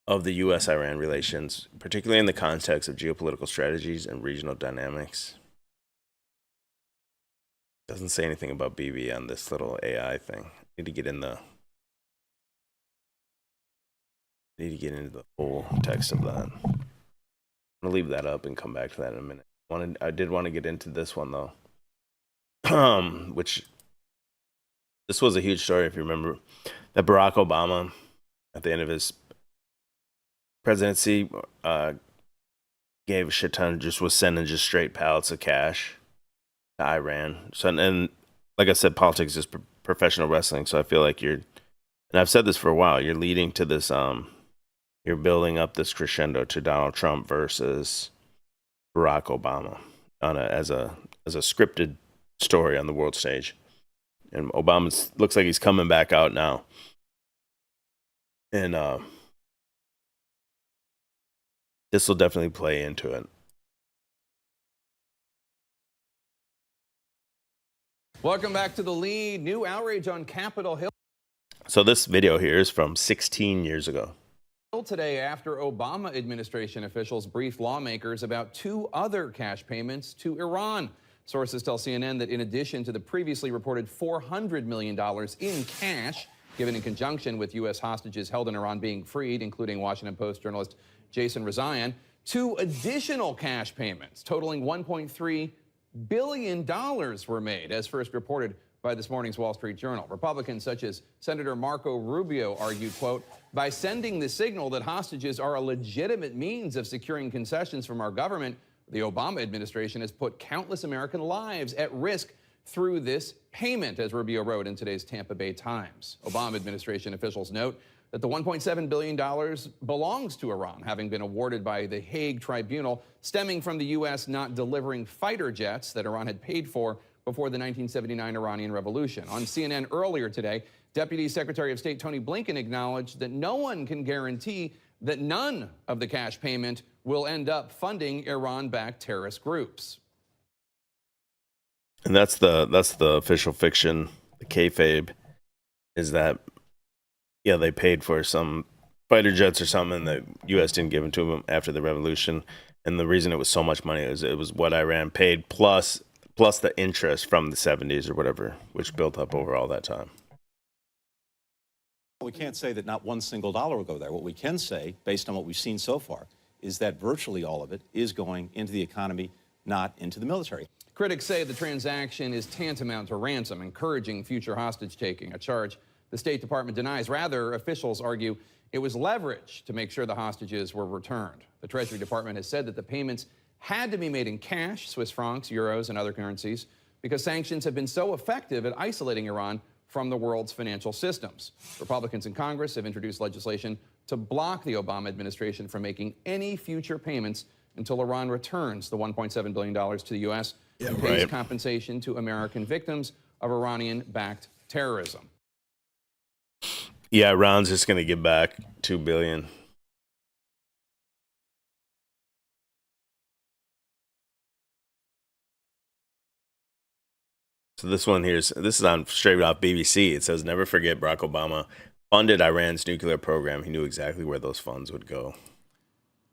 of the U.S.-Iran relations, particularly in the context of geopolitical strategies and regional dynamics. Doesn't say anything about BB on this little AI thing. Need to get into the full text of that. I'm gonna leave that up and come back to that in a minute. I did want to get into this one though, which this was a huge story if you remember, that Barack Obama at the end of his presidency gave a shit ton, just was sending just straight pallets of cash to Iran. So, and like I said, politics is professional wrestling. So I feel like and I've said this for a while, you're leading to this, you're building up this crescendo to Donald Trump versus Barack Obama as a scripted story on the world stage. And Obama looks like he's coming back out now. And this will definitely play into it. Welcome back to The Lead. New outrage on Capitol Hill. So this video here is from 16 years ago. Today, after Obama administration officials briefed lawmakers about 2 other cash payments to Iran. Sources tell CNN that in addition to the previously reported $400 million in cash given in conjunction with U.S. hostages held in Iran being freed, including Washington Post journalist Jason Rezaian, 2 additional cash payments totaling $1.3 billion were made, as first reported by this morning's Wall Street Journal. Republicans such as Senator Marco Rubio argued, quote, by sending the signal that hostages are a legitimate means of securing concessions from our government, the Obama administration has put countless American lives at risk through this payment, as Rubio wrote in today's Tampa Bay Times. Obama administration officials note that the $1.7 billion belongs to Iran, having been awarded by the Hague Tribunal, stemming from the U.S. not delivering fighter jets that Iran had paid for before the 1979 Iranian Revolution. On CNN earlier today, Deputy Secretary of State Tony Blinken acknowledged that no one can guarantee that none of the cash payment will end up funding Iran-backed terrorist groups. And that's the official fiction, the kayfabe, is that, yeah, they paid for some fighter jets or something, and the U.S. didn't give them to them after the revolution. And the reason it was so much money is it was what Iran paid plus the interest from the 70s or whatever, which built up over all that time. We can't say that not one single dollar will go there. What we can say, based on what we've seen so far, is that virtually all of it is going into the economy, not into the military. Critics say the transaction is tantamount to ransom, encouraging future hostage-taking, a charge the State Department denies. Rather, officials argue it was leverage to make sure the hostages were returned. The Treasury Department has said that the payments had to be made in cash, Swiss francs, euros, and other currencies, because sanctions have been so effective at isolating Iran from the world's financial systems. Republicans in Congress have introduced legislation to block the Obama administration from making any future payments until Iran returns the $1.7 billion to the U.S. and pays compensation to American victims of Iranian-backed terrorism. Yeah, Iran's just going to give back $2 billion. So this is on straight off BBC. It says, never forget Barack Obama funded Iran's nuclear program. He knew exactly where those funds would go.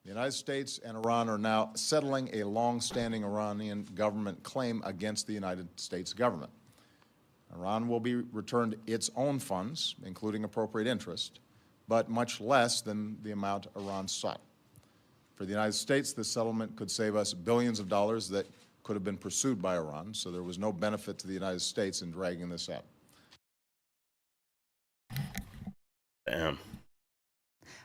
The United States and Iran are now settling a long-standing Iranian government claim against the United States government. Iran will be returned its own funds, including appropriate interest, but much less than the amount Iran sought. For the United States, this settlement could save us billions of dollars that could have been pursued by Iran, so there was no benefit to the United States in dragging this out. Damn.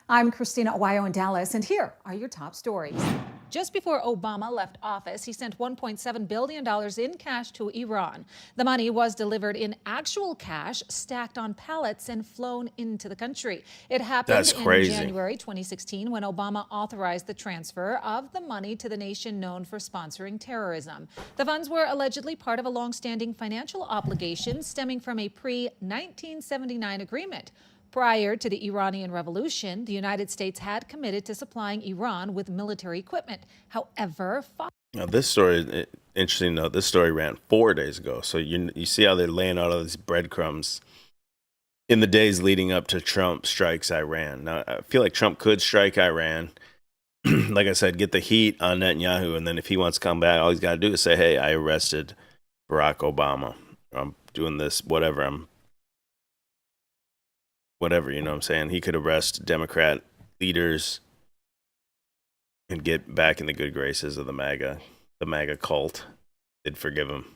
I'm Christina Owayo in Dallas, and here are your top stories. Just before Obama left office, he sent $1.7 billion in cash to Iran. The money was delivered in actual cash, stacked on pallets and flown into the country. It happened in January 2016 when Obama authorized the transfer of the money to the nation known for sponsoring terrorism. The funds were allegedly part of a long-standing financial obligation stemming from a pre-1979 agreement. Prior to the Iranian Revolution, the United States had committed to supplying Iran with military equipment. However, now this story, interesting to note, this story ran 4 days ago. So you see how they're laying out all these breadcrumbs in the days leading up to Trump strikes Iran. Now, I feel like Trump could strike Iran. Like I said, get the heat on Netanyahu. And then if he wants to come back, all he's got to do is say, hey, I arrested Barack Obama. I'm doing this, whatever, you know what I'm saying? He could arrest Democrat leaders and get back in the good graces of the MAGA cult. They'd forgive him.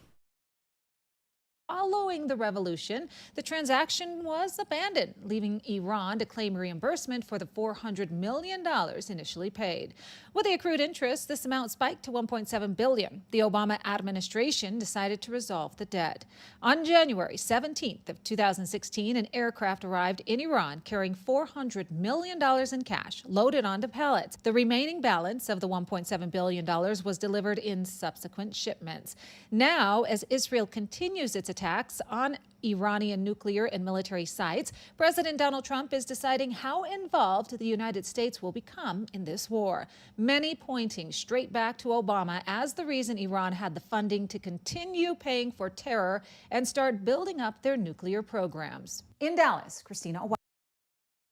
following the revolution, the transaction was abandoned, leaving Iran to claim reimbursement for the $400 million initially paid. With the accrued interest, this amount spiked to $1.7 billion. The Obama administration decided to resolve the debt. On January 17th of 2016, an aircraft arrived in Iran carrying $400 million in cash loaded onto pallets. The remaining balance of the $1.7 billion was delivered in subsequent shipments. Now, as Israel continues its attacks on Iranian nuclear and military sites, President Donald Trump is deciding how involved the United States will become in this war. Many pointing straight back to Obama as the reason Iran had the funding to continue paying for terror and start building up their nuclear programs. In Dallas, Christina Owayo.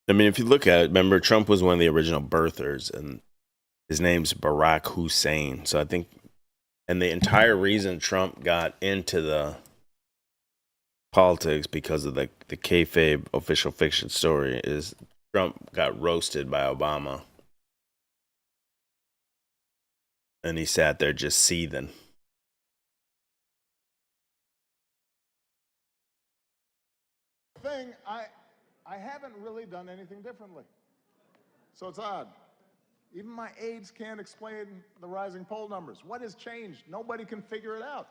I mean, if you look at it, remember, Trump was one of the original birthers, and his name's Barack Hussein. So I think, and the entire reason Trump got into the politics because of the kayfabe official fiction story is Trump got roasted by Obama. And he sat there just seething. Thing, I haven't really done anything differently. So it's odd. Even my aides can't explain the rising poll numbers. What has changed? Nobody can figure it out.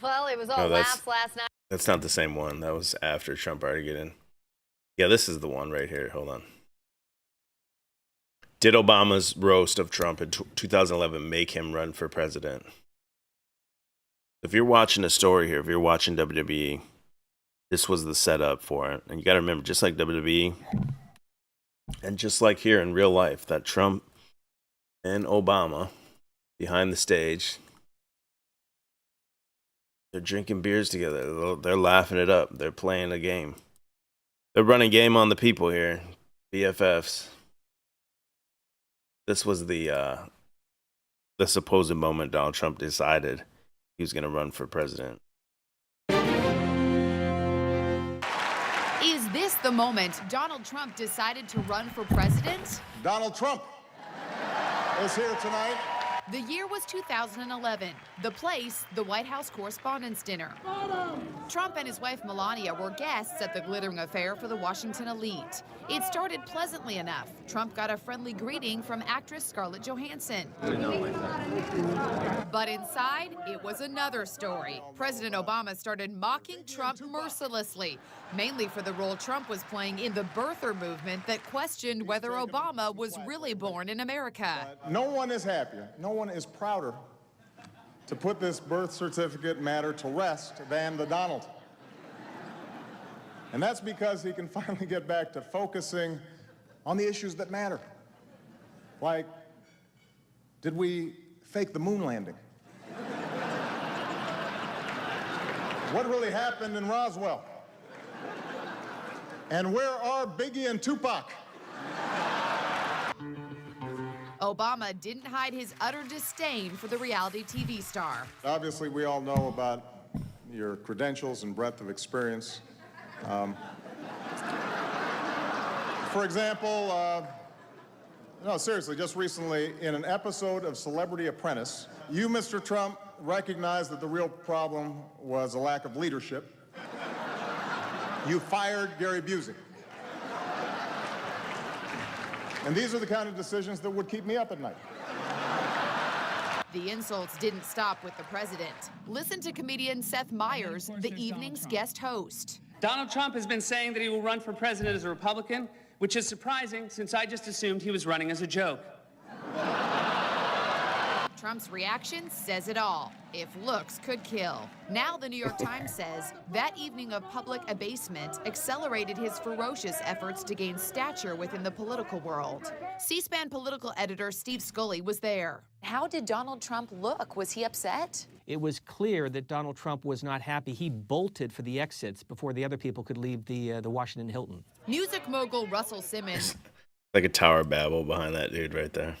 Well, it was all laughs last night. That's not the same one. That was after Trump already get in. Yeah, this is the one right here. Hold on. Did Obama's roast of Trump in 2011 make him run for president? If you're watching a story here, if you're watching WWE, this was the setup for it. And you got to remember, just like WWE, and just like here in real life, that Trump and Obama behind the stage, they're drinking beers together. They're laughing it up. They're playing a game. They're running game on the people here. BFFs. This was the supposed moment Donald Trump decided he was going to run for president. Is this the moment Donald Trump decided to run for president? Donald Trump is here tonight. The year was 2011. The place, the White House Correspondents' Dinner. Trump and his wife Melania were guests at the glittering affair for the Washington elite. It started pleasantly enough. Trump got a friendly greeting from actress Scarlett Johansson. But inside, it was another story. President Obama started mocking Trump mercilessly, mainly for the role Trump was playing in the birther movement that questioned whether Obama was really born in America. No one is happier, no one is prouder to put this birth certificate matter to rest than the Donald. And that's because he can finally get back to focusing on the issues that matter. Like, did we fake the moon landing? What really happened in Roswell? And where are Biggie and Tupac? Obama didn't hide his utter disdain for the reality TV star. Obviously, we all know about your credentials and breadth of experience. For example, no, seriously, just recently, in an episode of Celebrity Apprentice, you, Mr. Trump, recognized that the real problem was a lack of leadership. You fired Gary Busey. And these are the kind of decisions that would keep me up at night. The insults didn't stop with the president. Listen to comedian Seth Meyers, the evening's guest host. Donald Trump has been saying that he will run for president as a Republican, which is surprising since I just assumed he was running as a joke. Trump's reaction says it all. If looks could kill. Now the New York Times says that evening of public abasement accelerated his ferocious efforts to gain stature within the political world. C-SPAN political editor Steve Scully was there. How did Donald Trump look? Was he upset? It was clear that Donald Trump was not happy. He bolted for the exits before the other people could leave the Washington Hilton. Music mogul Russell Simmons. Like a Tower of Babel behind that dude right there.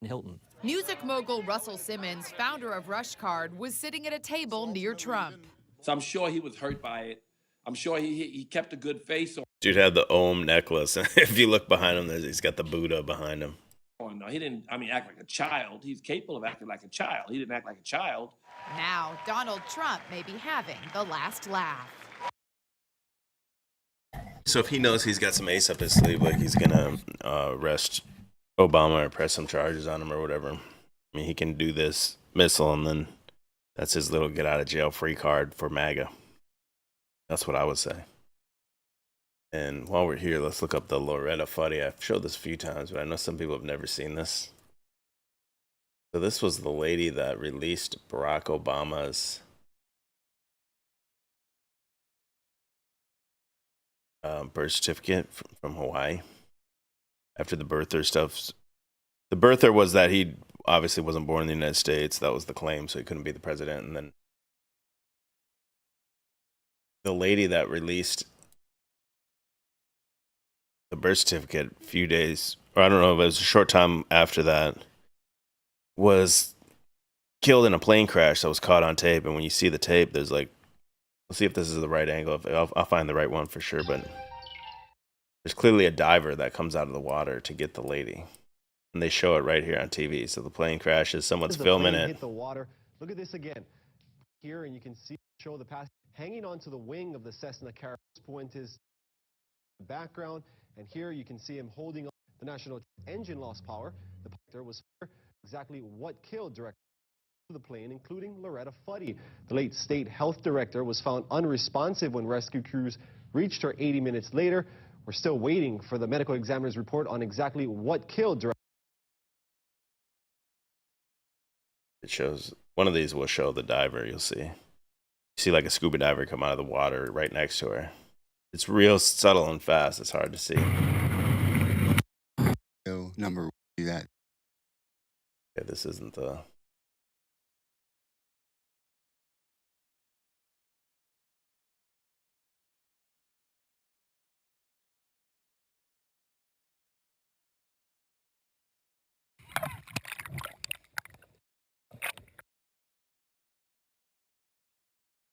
Hilton. Music mogul Russell Simmons, founder of Rushcard, was sitting at a table near Trump. So I'm sure he was hurt by it. I'm sure he kept a good face on. Dude had the Om necklace. If you look behind him, he's got the Buddha behind him. Oh, no, he didn't, act like a child. He's capable of acting like a child. He didn't act like a child. Now, Donald Trump may be having the last laugh. So if he knows he's got some ace up his sleeve, like he's gonna arrest Obama or press some charges on him or whatever, I mean, he can do this missile and then that's his little get out of jail free card for MAGA. That's what I would say. And while we're here, let's look up the Loretta Fuddy. I've showed this a few times, but I know some people have never seen this. So this was the lady that released Barack Obama's birth certificate from Hawaii. After the birther stuff. The birther was that he obviously wasn't born in the United States. That was the claim, so he couldn't be the president. And then the lady that released the birth certificate a few days, or I don't know, but it was a short time after that, was killed in a plane crash that was caught on tape. And when you see the tape, there's like, let's see if this is the right angle. I'll find the right one for sure, but there's clearly a diver that comes out of the water to get the lady. And they show it right here on TV. So the plane crashes, someone's filming it. Hit the water. Look at this again. Here, and you can show the pass hanging onto the wing of the Cessna Carrier. Point is the background, and here you can see him holding on. The national engine lost power. The pilot was exactly what killed director of the plane, including Loretta Fuddy. The late state health director was found unresponsive when rescue crews reached her 80 minutes later. We're still waiting for the medical examiner's report on exactly what killed director. It shows, one of these will show the diver, you'll see. You see like a scuba diver come out of the water right next to her. It's real subtle and fast, it's hard to see. Number do that. Yeah, this isn't the...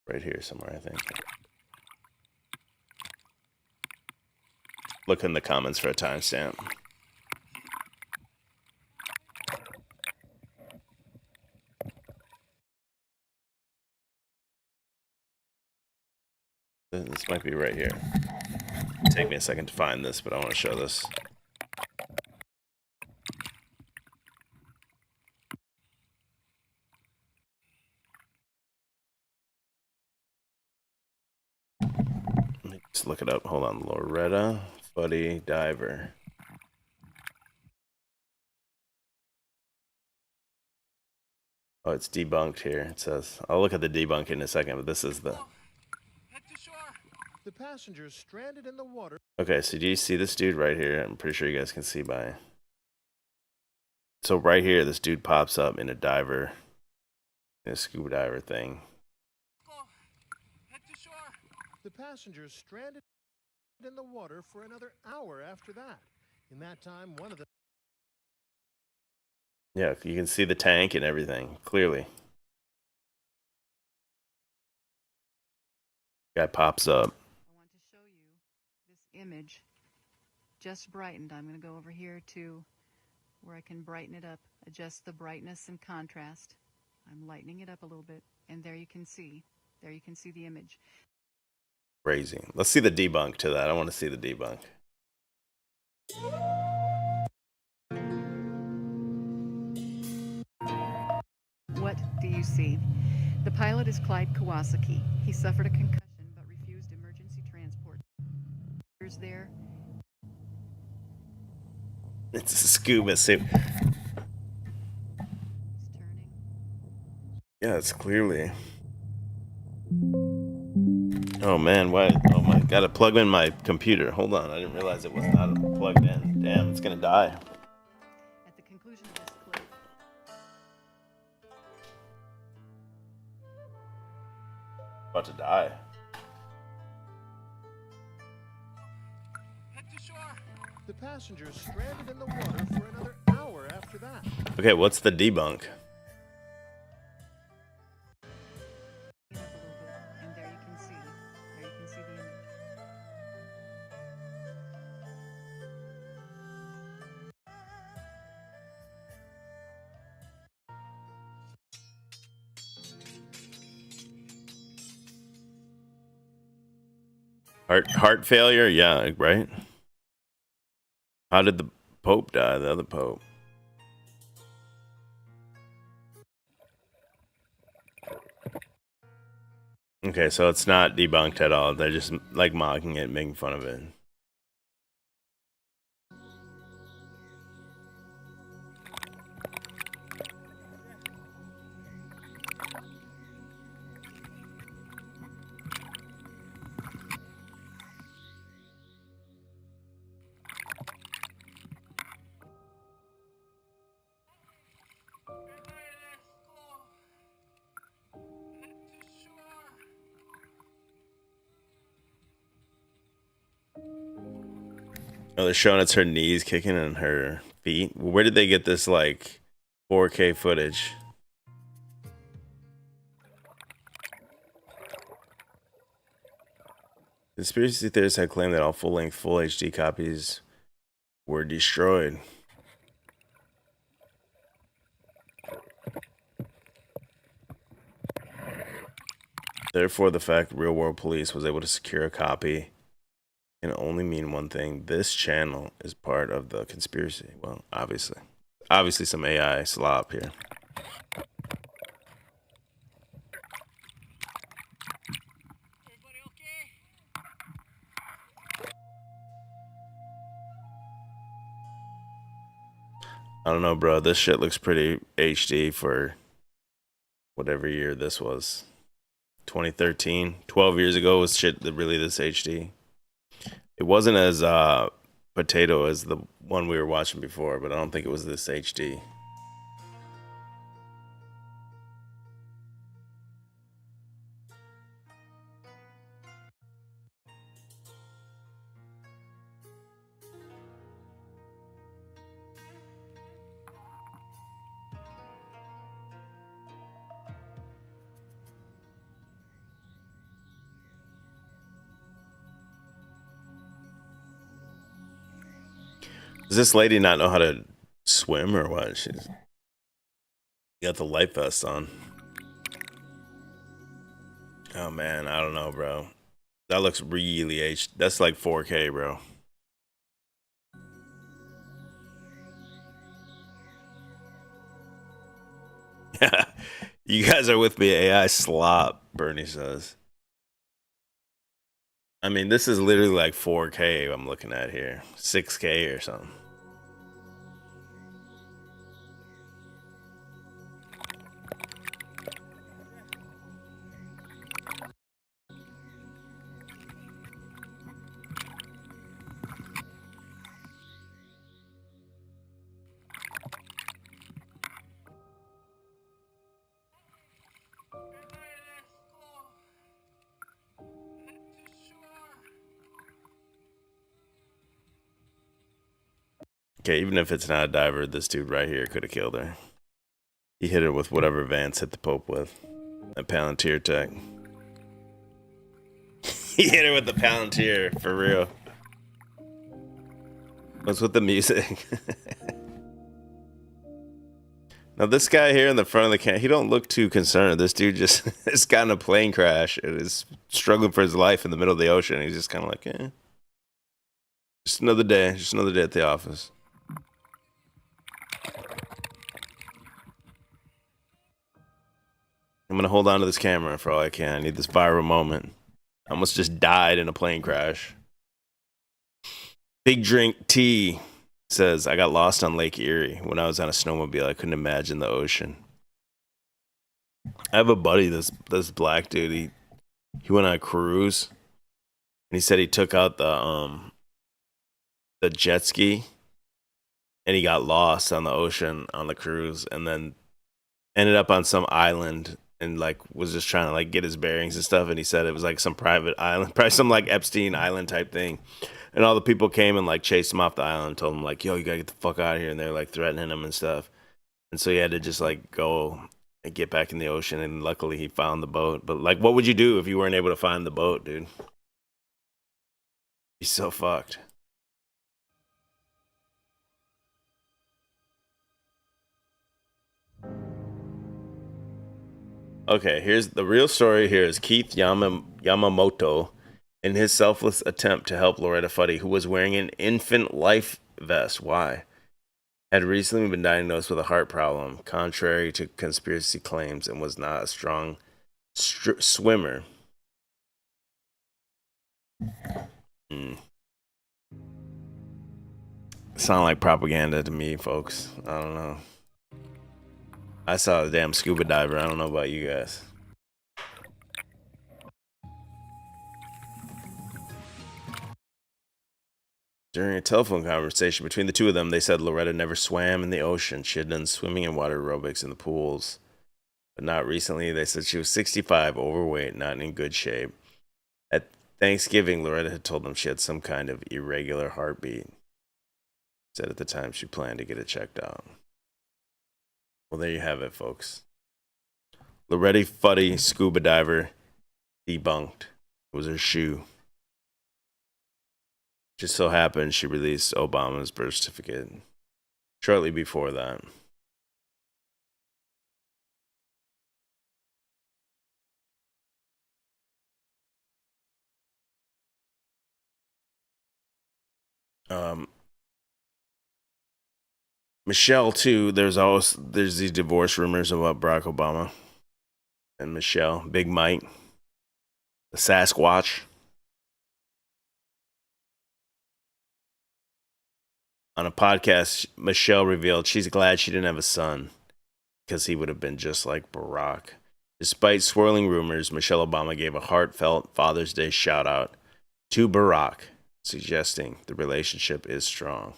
Right here somewhere, I think. Look in the comments for a timestamp. This might be right here. Take me a second to find this, but I want to show this. Let's look it up. Hold on. Loretta Fuddy diver. Oh, it's debunked here. It says, I'll look at the debunk in a second, but this is the... The passengers stranded in the water. Okay, so do you see this dude right here? I'm pretty sure you guys can see by... So right here, this dude pops up in a diver, in a scuba diver thing. The passengers stranded in the water for another hour after that. In that time, one of the... Yeah, you can see the tank and everything, clearly. Guy pops up. image just brightened. I'm going to go over here to where I can brighten it up, adjust the brightness and contrast. I'm lightening it up a little bit, and there you can see the image. Crazy. Let's see the debunk to that. I want to see the debunk. What do you see? The pilot is Clyde Kawasaki. He suffered a concussion but refused emergency transport. There's there. It's a scuba suit. Yeah, it's clearly. Oh man, why? Oh my, gotta plug in my computer. Hold on, I didn't realize it was not plugged in. Damn, it's gonna die. At the conclusion of this clip. About to die. The passengers stranded in the water for another hour after that. Okay, what's the debunk? And there you can see the image. Heart failure? Yeah, right? How did the Pope die? The other Pope. Okay, so it's not debunked at all. They're just like mocking it, making fun of it. Oh, they're showing it's her knees kicking and her feet. Where did they get this like 4K footage? Conspiracy theorists had claimed that all full-length, full HD copies were destroyed. Therefore, the fact real-world police was able to secure a copy can only mean one thing. This channel is part of the conspiracy. Well, obviously some AI slop here. I don't know, bro. This shit looks pretty HD for whatever year this was. 2013. 12 years ago was shit that really this HD. It wasn't as potato as the one we were watching before, but I don't think it was this HD. Does this lady not know how to swim or what? She's got the life vest on. Oh man, I don't know, bro. That looks really HD. That's like 4K, bro. Yeah, you guys are with me. AI slop, Bernie says. I mean, this is literally like 4K I'm looking at here. 6K or something. Okay, even if it's not a diver, this dude right here could have killed her. He hit her with whatever Vance hit the Pope with. That Palantir tech. He hit her with the Palantir, for real. What's with the music? Now this guy here in the front of the camera, he don't look too concerned. This dude just has gotten a plane crash and is struggling for his life in the middle of the ocean. He's just kind of like, eh. Just another day at the office. I'm gonna hold on to this camera for all I can. I need this viral moment. I almost just died in a plane crash. Big Drink T says, I got lost on Lake Erie. When I was on a snowmobile, I couldn't imagine the ocean. I have a buddy, this black dude. He went on a cruise, and he said he took out the jet ski, and he got lost on the ocean on the cruise, and then ended up on some island and like was just trying to like get his bearings and stuff. And he said it was like some private island, probably some like Epstein Island type thing. And all the people came and like chased him off the island and told him like, yo, you gotta get the fuck out of here. And they're like threatening him and stuff. And so he had to just like go and get back in the ocean. And luckily he found the boat. But like, what would you do if you weren't able to find the boat, dude? He's so fucked. Okay, here's the real story. Here is Keith Yamamoto in his selfless attempt to help Loretta Fuddy, who was wearing an infant life vest. Why? Had recently been diagnosed with a heart problem, contrary to conspiracy claims, and was not a strong swimmer. Sound like propaganda to me, folks. I don't know. I saw the damn scuba diver. I don't know about you guys. During a telephone conversation between the two of them, they said Loretta never swam in the ocean. She had done swimming and water aerobics in the pools, but not recently. They said she was 65, overweight, not in good shape. At Thanksgiving, Loretta had told them she had some kind of irregular heartbeat. Said at the time she planned to get it checked out. Well, there you have it, folks. Loretta Fuddy, scuba diver, debunked. It was her shoe. Just so happened she released Obama's birth certificate shortly before that. Michelle too. There's these divorce rumors about Barack Obama and Michelle, Big Mike, the Sasquatch. On a podcast, Michelle revealed she's glad she didn't have a son because he would have been just like Barack. Despite swirling rumors, Michelle Obama gave a heartfelt Father's Day shout out to Barack, suggesting the relationship is strong.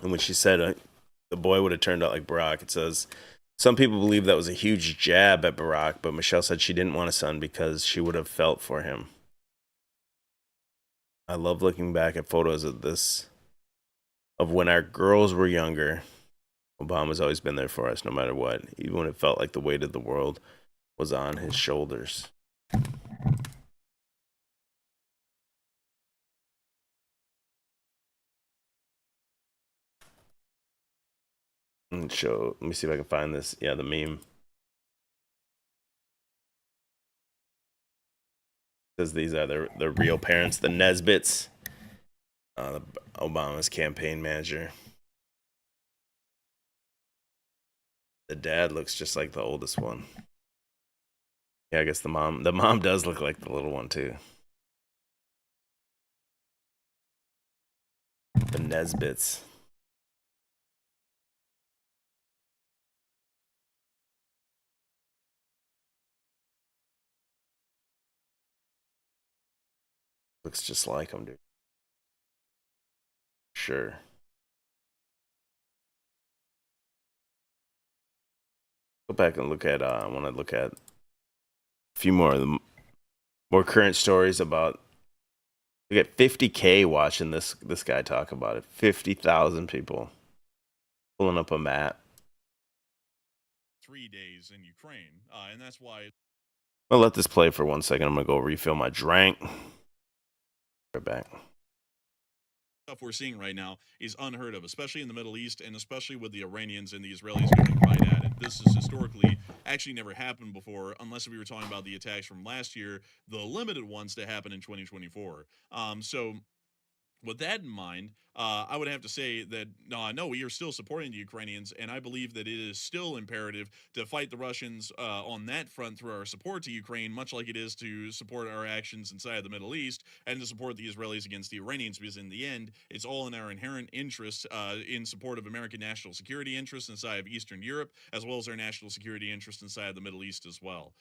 And when she said the boy would have turned out like Barack, it says, some people believe that was a huge jab at Barack, but Michelle said she didn't want a son because she would have felt for him. I love looking back at photos of this, of when our girls were younger. Obama's always been there for us no matter what, even when it felt like the weight of the world was on his shoulders. And let me see if I can find this. Yeah, the meme. Says these are the real parents, the Nesbitts. Obama's campaign manager. The dad looks just like the oldest one. Yeah, I guess the mom does look like the little one too. The Nesbitts. Looks just like him, dude. Sure. Go back and look at. I want to look at a few more of the more current stories about. We get 50K watching this guy talk about it. 50,000 people pulling up a map. 3 days in Ukraine, and that's why. I'll let this play for 1 second. I'm gonna go refill my drink. Right back. Stuff we're seeing right now is unheard of, especially in the Middle East, and especially with the Iranians and the Israelis going right at it. This has historically actually never happened before, unless we were talking about the attacks from last year, the limited ones to happen in 2024. So with that in mind, I would have to say that no, we are still supporting the Ukrainians, and I believe that it is still imperative to fight the Russians on that front through our support to Ukraine, much like it is to support our actions inside of the Middle East and to support the Israelis against the Iranians, because in the end, it's all in our inherent interests in support of American national security interests inside of Eastern Europe, as well as our national security interests inside of the Middle East as well.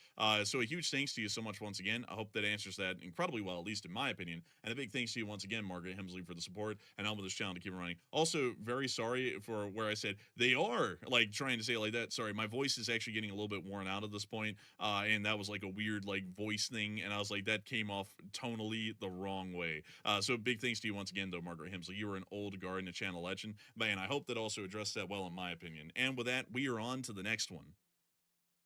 So a huge thanks to you so much once again. I hope that answers that incredibly well, at least in my opinion. And a big thanks to you once again, Margaret Hemsley, for the support, and helping this channel to keep it running. Also, very sorry for where I said they are like trying to say it like that. Sorry, my voice is actually getting a little bit worn out at this point, and that was like a weird like voice thing, and I was like, that came off tonally the wrong way. So big thanks to you once again, though, Margaret Hemsley. You are an old guard and a channel legend, man. I hope that also addressed that well, in my opinion. And with that, we are on to the next one.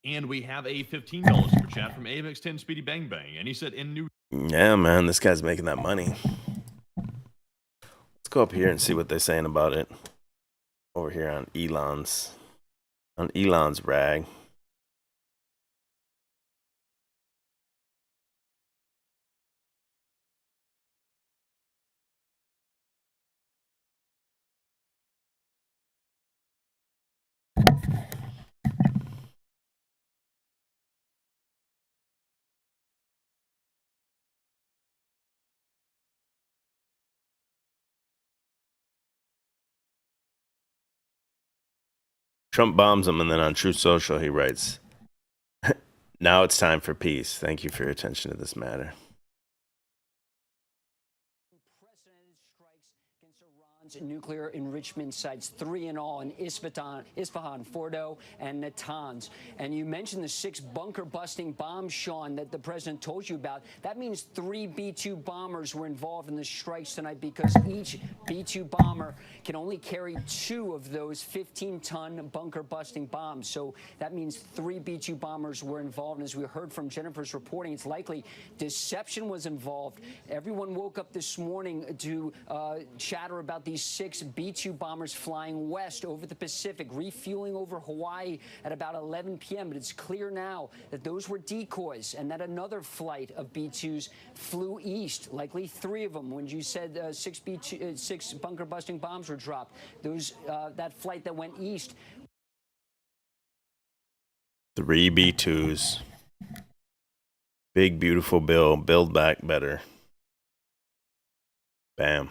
And we have a $15 super chat from AMX10 Speedy Bang Bang, and he said, "In New." Yeah, man, this guy's making that money. Let's go up here and see what they're saying about it. Over here on Elon's rag. Trump bombs him, and then on Truth Social he writes, "Now it's time for peace. Thank you for your attention to this matter." Nuclear enrichment sites, 3 in all, in Isfahan, Fordo, and Natanz. And you mentioned the 6 bunker-busting bombs, Sean, that the president told you about. That means 3 B-2 bombers were involved in the strikes tonight, because each B-2 bomber can only carry 2 of those 15-ton bunker-busting bombs. So that means 3 B-2 bombers were involved. And as we heard from Jennifer's reporting, it's likely deception was involved. Everyone woke up this morning to chatter about these 6 B-2 bombers flying west over the Pacific, refueling over Hawaii at about 11 p.m. But it's clear now that those were decoys, and that another flight of B-2s flew east, likely 3 of them. When you said 6 bunker-busting bombs were dropped, that flight that went east. 3 B-2s. Big, beautiful Bill. Build back better. Bam.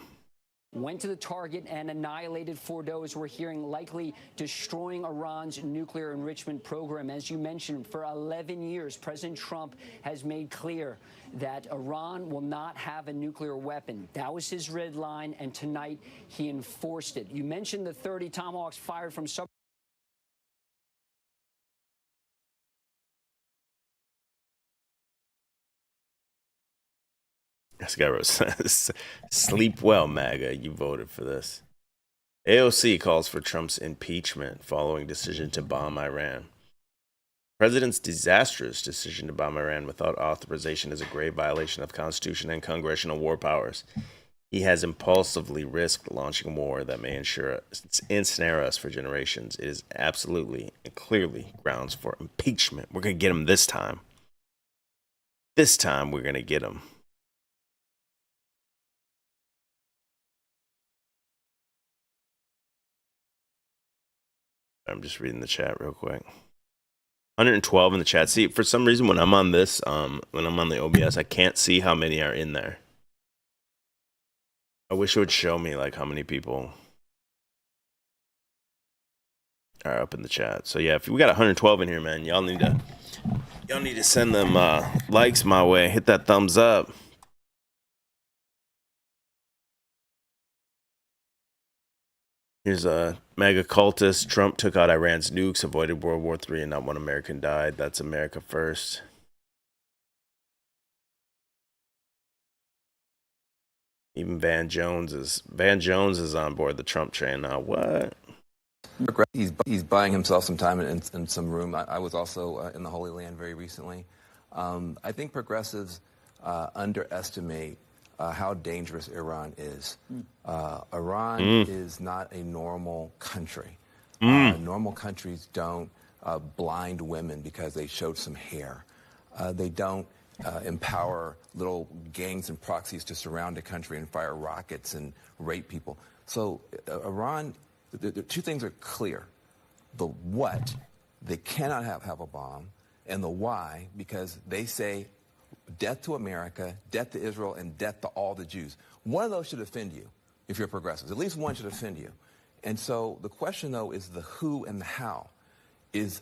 Went to the target and annihilated Fordo, as we're hearing, likely destroying Iran's nuclear enrichment program. As you mentioned, for 11 years, President Trump has made clear that Iran will not have a nuclear weapon. That was his red line, and tonight he enforced it. You mentioned the 30 Tomahawks fired from sub. This guy wrote, "Sleep well, MAGA. You voted for this." AOC calls for Trump's impeachment following decision to bomb Iran. President's disastrous decision to bomb Iran without authorization is a grave violation of Constitution and congressional war powers. He has impulsively risked launching a war that may ensnare us for generations. It is absolutely and clearly grounds for impeachment. We're going to get him this time. This time we're going to get him. I'm just reading the chat real quick. 112 in the chat. See, for some reason, when I'm on this, when I'm on the OBS, I can't see how many are in there. I wish it would show me like how many people are up in the chat. So yeah, if we got 112 in here, man, y'all need to send them likes my way. Hit that thumbs up. Here's a mega cultist. Trump took out Iran's nukes, avoided World War III, and not one American died. That's America first. Even Van Jones is on board the Trump train now. What? He's buying himself some time in some room. I was also in the Holy Land very recently. I think progressives underestimate how dangerous Iran is. Iran is not a normal country. Normal countries don't blind women because they showed some hair. They don't empower little gangs and proxies to surround a country and fire rockets and rape people. So Iran, the two things are clear. The what, they cannot have a bomb, and the why, because they say death to America, death to Israel, and death to all the Jews. One of those should offend you if you're progressives. At least one should offend you. And so the question, though, is the who and the how. Is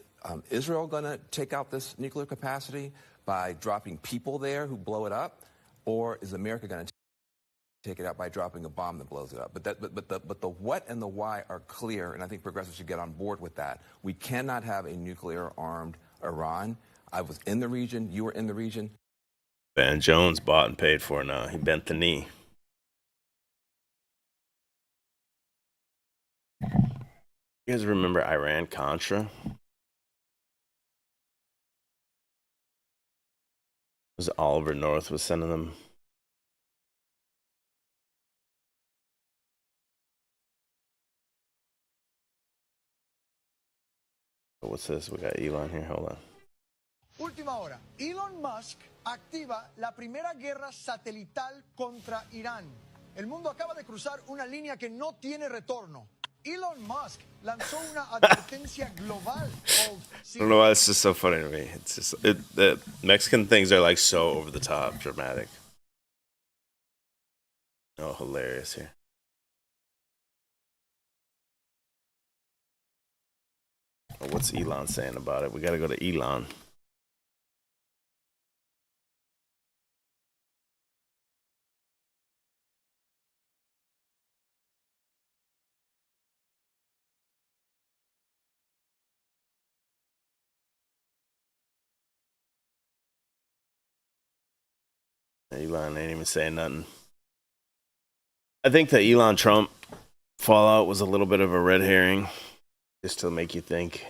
Israel going to take out this nuclear capacity by dropping people there who blow it up? Or is America going to take it out by dropping a bomb that blows it up? But the what and the why are clear, and I think progressives should get on board with that. We cannot have a nuclear-armed Iran. I was in the region. You were in the region. Van Jones bought and paid for now. He bent the knee. You guys remember Iran-Contra? Was Oliver North was sending them? What's this? We got Elon here. Hold on. Última hora. Elon Musk activa la primera guerra satelital contra Irán. El mundo acaba de cruzar una línea que no tiene retorno. Elon Musk lanzó una advertencia global. I don't know why it's just so funny to me. It's just the Mexican things are like so over the top, dramatic. Oh, hilarious here. Oh, what's Elon saying about it? We got to go to Elon. Elon ain't even saying nothing. I think the Elon Trump fallout was a little bit of a red herring, just to make you think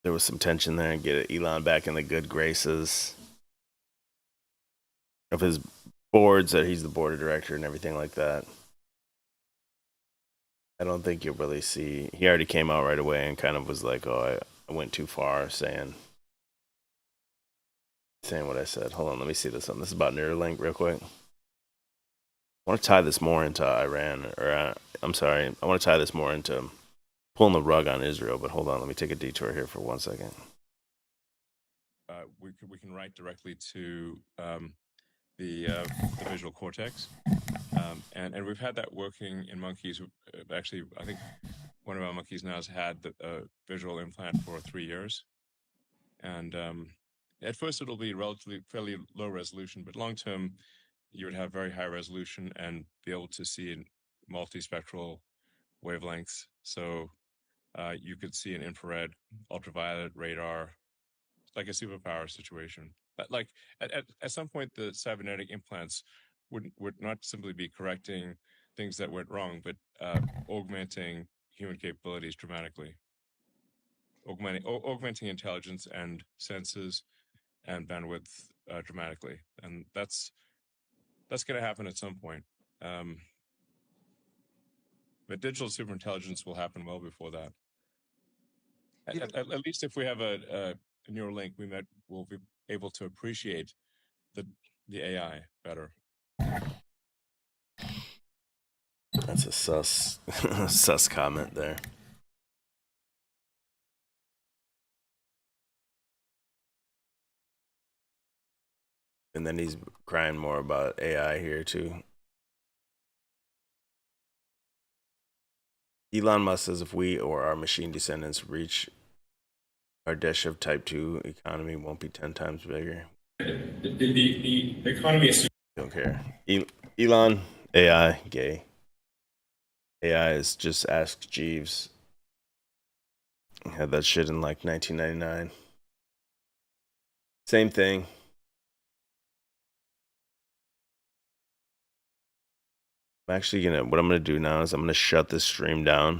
there was some tension there and get Elon back in the good graces of his boards, that he's the board of director and everything like that. I don't think you'll really see. He already came out right away and kind of was like, oh, I went too far saying what I said. Hold on, let me see this one. This is about Neuralink real quick. I want to tie this more into Iran, or I'm sorry, I want to tie this more into pulling the rug on Israel, but hold on, let me take a detour here for 1 second. We can write directly to the visual cortex, and we've had that working in monkeys. Actually, I think one of our monkeys now has had the visual implant for 3 years, and at first it'll be fairly low resolution, but long term you would have very high resolution and be able to see in multispectral wavelengths. So you could see an infrared, ultraviolet, radar, like a superpower situation. But like at some point, the cybernetic implants would not simply be correcting things that went wrong, but augmenting human capabilities dramatically, augmenting intelligence and senses and bandwidth dramatically, and that's going to happen at some point. But digital superintelligence will happen well before that. At least if we have a Neuralink, we'll be able to appreciate the AI better. That's a sus comment there. And then he's crying more about AI here too. Elon Musk says if we or our machine descendants reach our Deshev Type 2 economy won't be 10 times bigger. The economy is... Don't care. Elon, AI, gay. AI is just Ask Jeeves. Had that shit in like 1999. Same thing. I'm actually what I'm gonna do now is I'm gonna shut this stream down